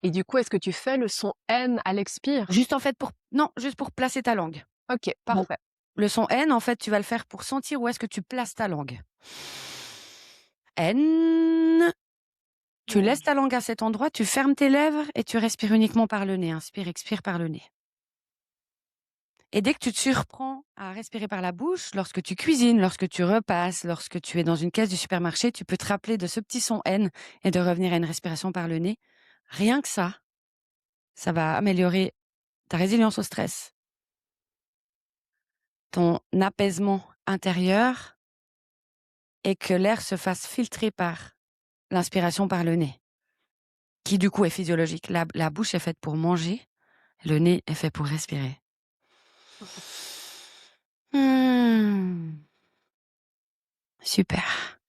Et du coup, est-ce que tu fais le son N à l'expire?
Juste en fait juste pour placer ta langue.
Ok,
Donc,
parfait.
le son N, en fait, tu vas le faire pour sentir où est-ce que tu places ta langue. N. Tu laisses ta langue à cet endroit, tu fermes tes lèvres et tu respires uniquement par le nez. Inspire, expire par le nez. Et dès que tu te surprends à respirer par la bouche, lorsque tu cuisines, lorsque tu repasses, lorsque tu es dans une caisse du supermarché, tu peux te rappeler de ce petit son N et de revenir à une respiration par le nez. Rien que ça va améliorer ta résilience au stress, ton apaisement intérieur et que l'air se fasse filtrer par l'inspiration par le nez, qui du coup est physiologique. La bouche est faite pour manger, le nez est fait pour respirer. Super.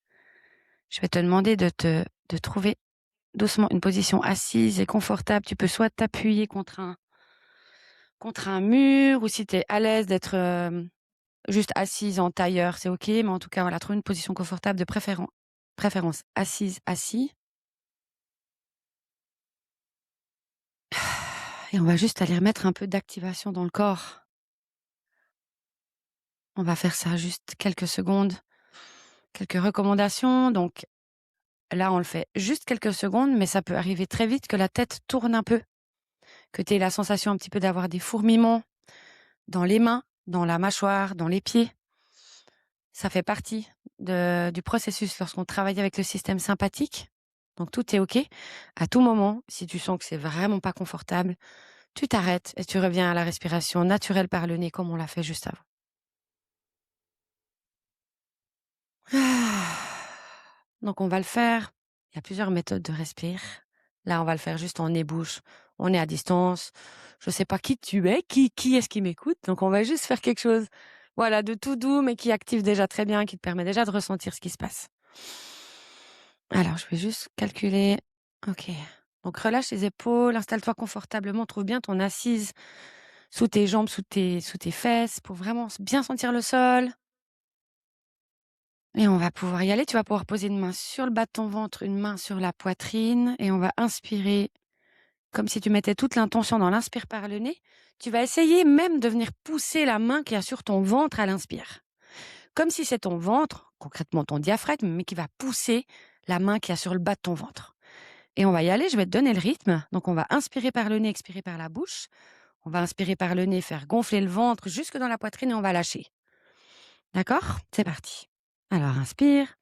Je vais te demander de trouver doucement une position assise et confortable. Tu peux soit t'appuyer contre un mur, ou si tu es à l'aise d'être juste assise en tailleur, c'est ok. Mais en tout cas, voilà, trouve une position confortable, de préférence assise, assis. Et on va juste aller remettre un peu d'activation dans le corps. On va faire ça juste quelques secondes. Quelques recommandations. Donc là, on le fait juste quelques secondes, mais ça peut arriver très vite que la tête tourne un peu, que tu aies la sensation un petit peu d'avoir des fourmillements dans les mains, dans la mâchoire, dans les pieds. Ça fait partie du processus lorsqu'on travaille avec le système sympathique. Donc tout est ok. À tout moment, si tu sens que c'est vraiment pas confortable, tu t'arrêtes et tu reviens à la respiration naturelle par le nez comme on l'a fait juste avant. Donc on va le faire. Il y a plusieurs méthodes de respirer. Là, on va le faire juste en nez-bouche. On est à distance. Je sais pas qui tu es, qui est-ce qui m'écoute. Donc on va juste faire quelque chose, voilà, de tout doux, mais qui active déjà très bien, qui te permet déjà de ressentir ce qui se passe. Alors, je vais juste calculer. Ok. Donc relâche les épaules, installe-toi confortablement, trouve bien ton assise sous tes jambes, sous tes fesses, pour vraiment bien sentir le sol. Et on va pouvoir y aller. Tu vas pouvoir poser une main sur le bas de ton ventre, une main sur la poitrine. Et on va inspirer comme si tu mettais toute l'intention dans l'inspire par le nez. Tu vas essayer même de venir pousser la main qui a sur ton ventre à l'inspire. Comme si c'est ton ventre, concrètement ton diaphragme, mais qui va pousser la main qui a sur le bas de ton ventre. Et on va y aller, je vais te donner le rythme. Donc on va inspirer par le nez, expirer par la bouche. On va inspirer par le nez, faire gonfler le ventre jusque dans la poitrine et on va lâcher. D'accord ? C'est parti. Alors inspire.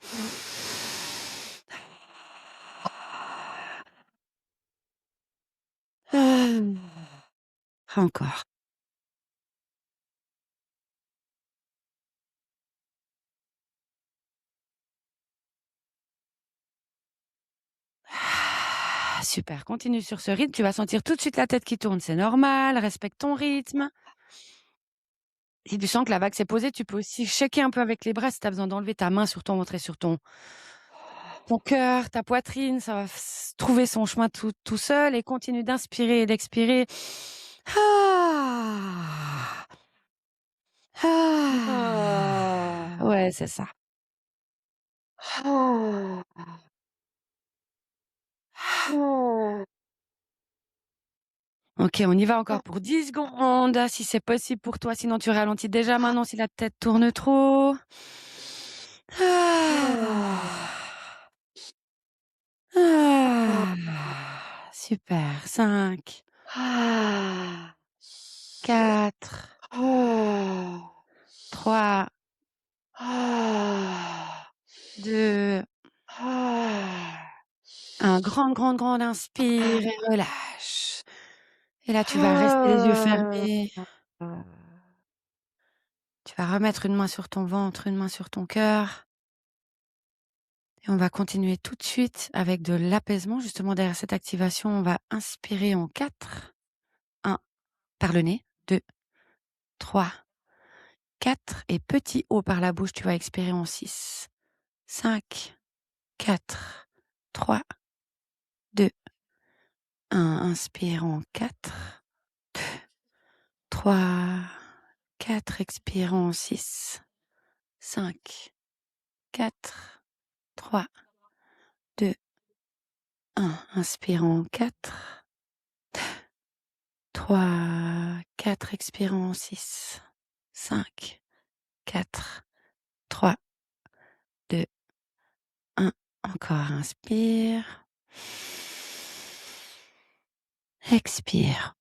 Encore. Super, continue sur ce rythme. Tu vas sentir tout de suite la tête qui tourne, c'est normal. Respecte ton rythme. Si tu sens que la vague s'est posée, tu peux aussi shaker un peu avec les bras si tu as besoin d'enlever ta main sur ton ventre et sur ton cœur, ta poitrine. Ça va trouver son chemin tout seul, et continue d'inspirer et d'expirer. Ouais, c'est ça. Ok, on y va encore pour 10 secondes, si c'est possible pour toi. Sinon, tu ralentis déjà maintenant si la tête tourne trop. Super. 5, 4, 3, 2, un grand inspire et relâche. Et là, tu vas rester les yeux fermés. Tu vas remettre une main sur ton ventre, une main sur ton cœur. Et on va continuer tout de suite avec de l'apaisement. Justement, derrière cette activation, on va inspirer en 4. 1, par le nez. 2, 3, 4. Et petit haut par la bouche, tu vas expirer en 6. 5, 4, 3, 2, 1. Inspire en 4. 2, 3, 4. Expire en 6. 5, 4, 3, 2, 1. Inspire en 4. 3, 4, expirons, 6, 5, 4, 3, 2, 1. Encore, inspire. Expire.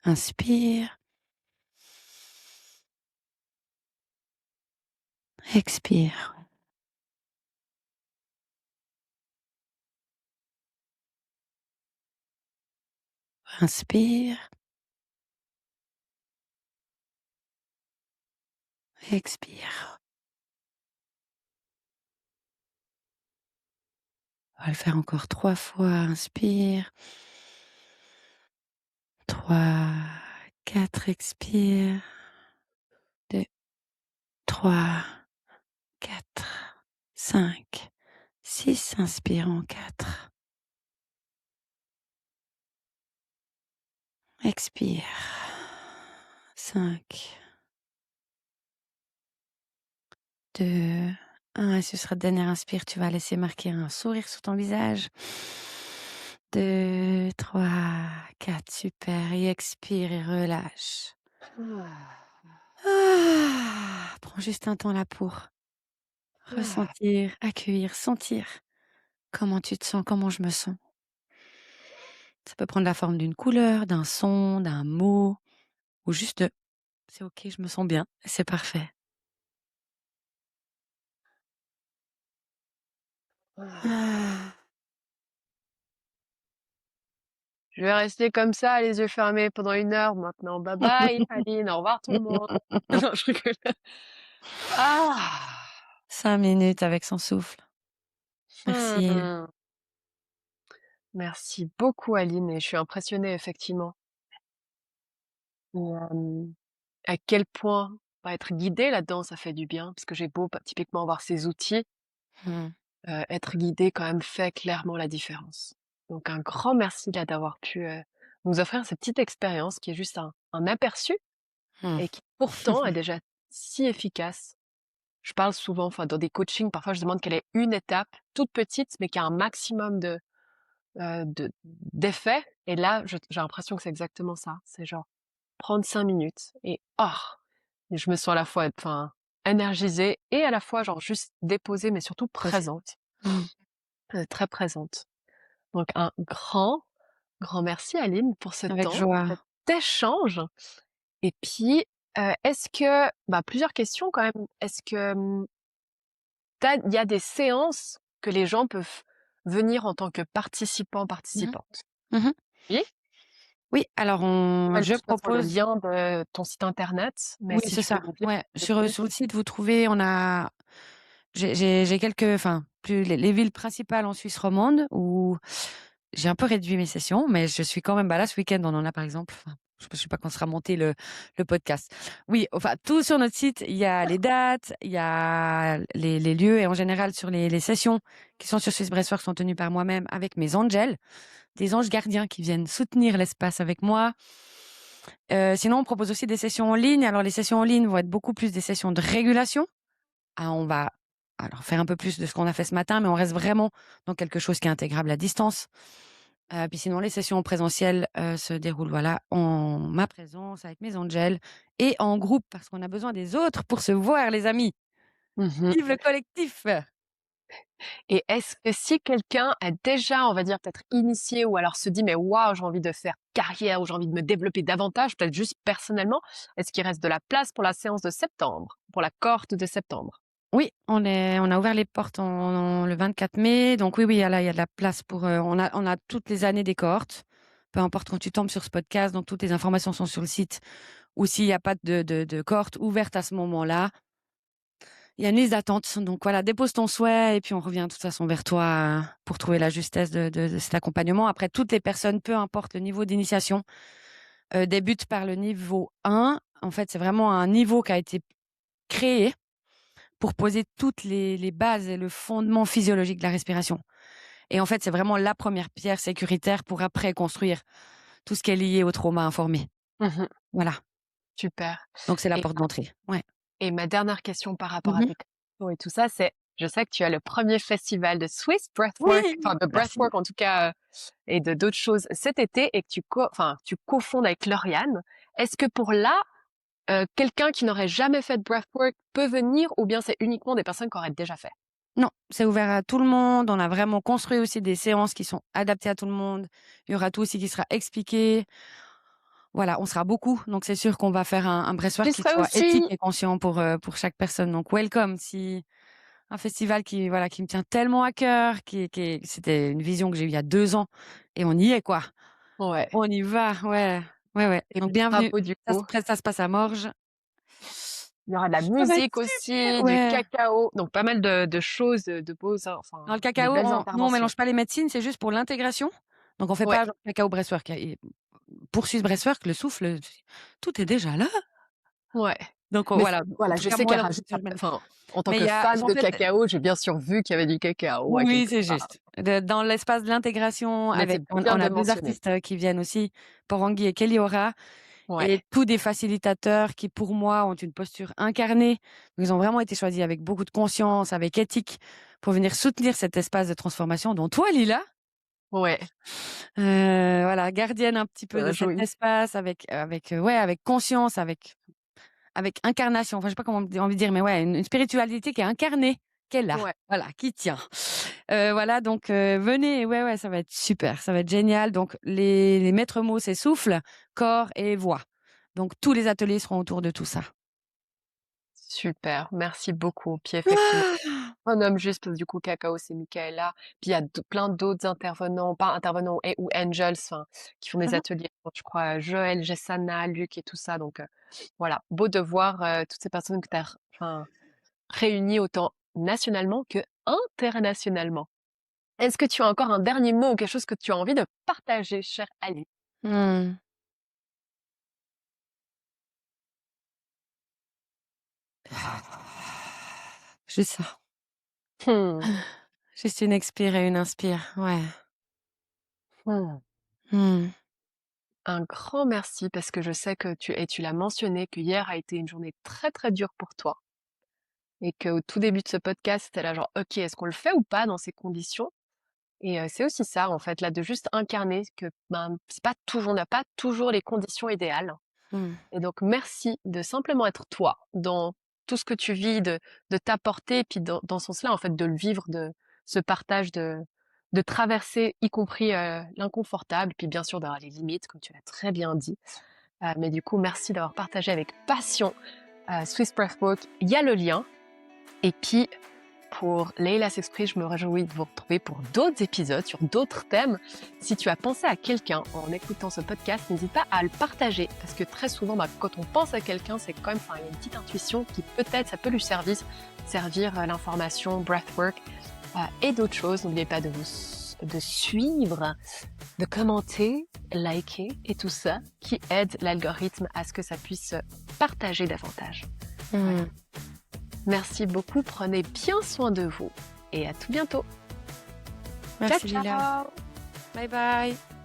Inspire. Expire. Inspire. Expire. On va le faire encore 3 fois. Inspire. 3, 4, expire. 2, 3, 4, 5, 6, inspire en 4. Expire. 5, 2, 1. Et ce sera le dernier inspire. Tu vas laisser marquer un sourire sur ton visage. 2, 3, 4. Super. Et expire et relâche. Prends juste un temps là pour ressentir, accueillir, sentir comment tu te sens, comment je me sens. Ça peut prendre la forme d'une couleur, d'un son, d'un mot, ou juste c'est ok, je me sens bien, c'est parfait. Ah.
Je vais rester comme ça, les yeux fermés pendant 1 heure maintenant. Bye bye, Aline. Au revoir tout le monde. Non, je rigole. Ah!
5 minutes avec son souffle. Merci.
Mmh. Merci beaucoup, Aline, et je suis impressionnée effectivement. Et à quel point, bah, être guidée là-dedans, ça fait du bien, parce que j'ai beau, bah, typiquement avoir ces outils,
Mmh.
être guidée quand même fait clairement la différence. Donc un grand merci là d'avoir pu, nous offrir cette petite expérience qui est juste un aperçu
Mmh.
et qui pourtant est déjà si efficace. Je parle souvent, enfin dans des coachings, parfois je demande quelle est une étape toute petite, mais qui a un maximum d'effets. Et là, j'ai l'impression que c'est exactement ça. C'est genre prendre 5 minutes et et je me sens à la fois, enfin, énergisée et à la fois genre juste déposée, mais surtout
Posé.
présente,
Mmh.
très présente. Donc un grand merci Aline pour ce
Avec
temps,
joie.
cet échange. Et puis, est-ce que, bah, plusieurs questions quand même. Est-ce que il y a des séances que les gens peuvent venir en tant que participants,
Mmh
participantes?
mh. Mmh.
Oui?
Oui, alors
Ouais,
je
de toute façon, le
propose
lien de ton site internet, mais
oui,
si
c'est
tu peux
ça,
nous dire
ouais.
un peu plus.
Sur le site, vous trouvez on a j'ai quelques enfin, plus les villes principales en Suisse romande où j'ai un peu réduit mes sessions, mais je suis quand même là, ce week-end, on en a par exemple, enfin, je sais pas quand sera monté le podcast. Oui, enfin, tout sur notre site, il y a les dates, il y a les lieux et en général sur les sessions qui sont sur Swiss Bracework sont tenues par moi-même avec mes angels, des anges gardiens qui viennent soutenir l'espace avec moi. Sinon, on propose aussi des sessions en ligne. Alors, les sessions en ligne vont être beaucoup plus des sessions de régulation. Ah, on va alors faire un peu plus de ce qu'on a fait ce matin, mais on reste vraiment dans quelque chose qui est intégrable à distance. Puis sinon, les sessions en présentiel se déroulent voilà, en ma présence, avec mes angels et en groupe, parce qu'on a besoin des autres pour se voir, les amis.
Mmh.
Vive le collectif!
Et est-ce que si quelqu'un est déjà, on va dire, peut-être initié ou alors se dit: «Mais waouh, j'ai envie de faire carrière ou j'ai envie de me développer davantage», peut-être juste personnellement, est-ce qu'il reste de la place pour la séance de septembre? Pour la cohorte de septembre?
Oui, on a ouvert les portes le 24 mai, donc oui, oui, il y a de la place pour, on a toutes les années des cohortes, peu importe quand tu tombes sur ce podcast, donc toutes les informations sont sur le site ou s'il y a pas de cohorte ouverte à ce moment-là, il y a une liste d'attente. Donc voilà, dépose ton souhait et puis on revient de toute façon vers toi, pour trouver la justesse de cet accompagnement. Après, toutes les personnes, peu importe le niveau d'initiation, débutent par le niveau 1. En fait, c'est vraiment un niveau qui a été créé pour poser toutes les bases et le fondement physiologique de la respiration. Et en fait, c'est vraiment la première pierre sécuritaire pour après construire tout ce qui est lié au trauma informé.
Mmh.
Voilà,
Super.
donc c'est la
Et
porte d'entrée. Ouais.
ma dernière question par rapport à
Mmh.
tes questions et tout ça, c'est Je sais que tu as le premier festival de Swiss Breathwork,
Oui,
enfin de
merci.
Breathwork en tout cas, et de d'autres choses cet été et que tu cofondes avec Lauriane. Est-ce que pour là, quelqu'un qui n'aurait jamais fait de breathwork peut venir ou bien c'est uniquement des personnes qui auraient déjà fait?
Non, c'est ouvert à tout le monde. On a vraiment construit aussi des séances qui sont adaptées à tout le monde. Il y aura tout aussi qui sera expliqué. Voilà, on sera beaucoup, donc c'est sûr qu'on va faire un
J'y
breathwork qui
serai
soit éthique
aussi!
et conscient pour chaque personne. Donc welcome, si un festival qui voilà qui me tient tellement à cœur, c'était une vision que j'ai eue il y a 2 ans et on y est quoi.
Ouais.
On y va, ouais, ouais, ouais.
Et
Donc bienvenue.
bravo du
Ça se
coup.
ça se passe à Morges.
Il y aura de la
Ça va être
musique
super,
aussi, du
ouais.
cacao, donc pas mal de choses, de beaux,
Dans le
de
cacao,
belles
nous on
interventions.
mélange pas les médecines, c'est juste pour l'intégration. Donc on fait
Ouais.
pas genre cacao breathwork et pour Swiss breathwork, le souffle, tout est déjà là.
Ouais.
Donc
Mais
voilà, en
voilà,
tout
je
cas
sais
moi
qu'elle
dans
rajoute,
je mène.
enfin, en tant
Mais il
que
y a
fan
en
de
fait
cacao, j'ai bien sûr vu qu'il y avait du cacao à
oui,
quelque
c'est
part.
juste. Dans l'espace de l'intégration
Mais
avec
c'est
on
bien
on
de
a
le
2
mentionner.
artistes, qui viennent aussi, Porangui et Keliora
Ouais.
et tous des facilitateurs qui pour moi ont une posture incarnée. Ils ont vraiment été choisis avec beaucoup de conscience, avec éthique pour venir soutenir cet espace de transformation dont toi Lila,
Ouais.
voilà, gardienne un petit peu de cet
Oui.
espace avec, ouais, avec conscience, avec incarnation. Enfin, je sais pas comment envie de dire, mais ouais, une spiritualité qui est incarnée, qui est là,
Ouais.
voilà, qui tient. Voilà, donc venez, ouais, ouais, ça va être super, ça va être génial. Donc les maîtres mots, c'est souffle, corps et voix. Donc tous les ateliers seront autour de tout ça.
Super, merci beaucoup. Puis effectivement,
Ah!
un homme juste parce que du coup, cacao, c'est Michaela. Puis il y a plein d'autres intervenants, pas intervenants et ou angels, enfin, qui font des
Mmh.
ateliers. Je crois Joël, Jessana, Luc et tout ça. Donc voilà, beau de voir toutes ces personnes que tu as réunies autant nationalement que internationalement. Est-ce que tu as encore un dernier mot ou quelque chose que tu as envie de partager, chère Ali?
Mmh. Juste ça.
Hmm,
Juste une expire et une inspire, ouais.
hmm.
Mmh.
Un grand merci parce que je sais que tu l'as mentionné, que hier a été une journée très très dure pour toi et qu'au tout début de ce podcast, c'était là genre, ok, est-ce qu'on le fait ou pas dans ces conditions? Et c'est aussi ça en fait, là, de juste incarner que ben c'est pas toujours, on n'a pas toujours les conditions idéales.
Mmh.
Et donc merci de simplement être toi dans tout ce que tu vis, de t'apporter, et puis dans ce sens-là en fait de le vivre, de ce partage de traverser, y compris l'inconfortable, puis bien sûr d'avoir les limites, comme tu l'as très bien dit. Mais du coup, merci d'avoir partagé avec passion Swiss Breathwork. Il y a le lien. Et puis, pour Leila s'exprime, je me réjouis de vous retrouver pour d'autres épisodes sur d'autres thèmes. Si tu as pensé à quelqu'un en écoutant ce podcast, n'hésite pas à le partager. Parce que très souvent, quand on pense à quelqu'un, c'est quand même, il y a une petite intuition qui peut-être, ça peut lui servir l'information, breathwork et d'autres choses. N'oubliez pas de suivre, de commenter, liker et tout ça qui aide l'algorithme à ce que ça puisse partager davantage.
Mmh.
Merci beaucoup, prenez bien soin de vous et à tout bientôt.
Merci
Ciao,
Lila.
ciao!
Bye bye.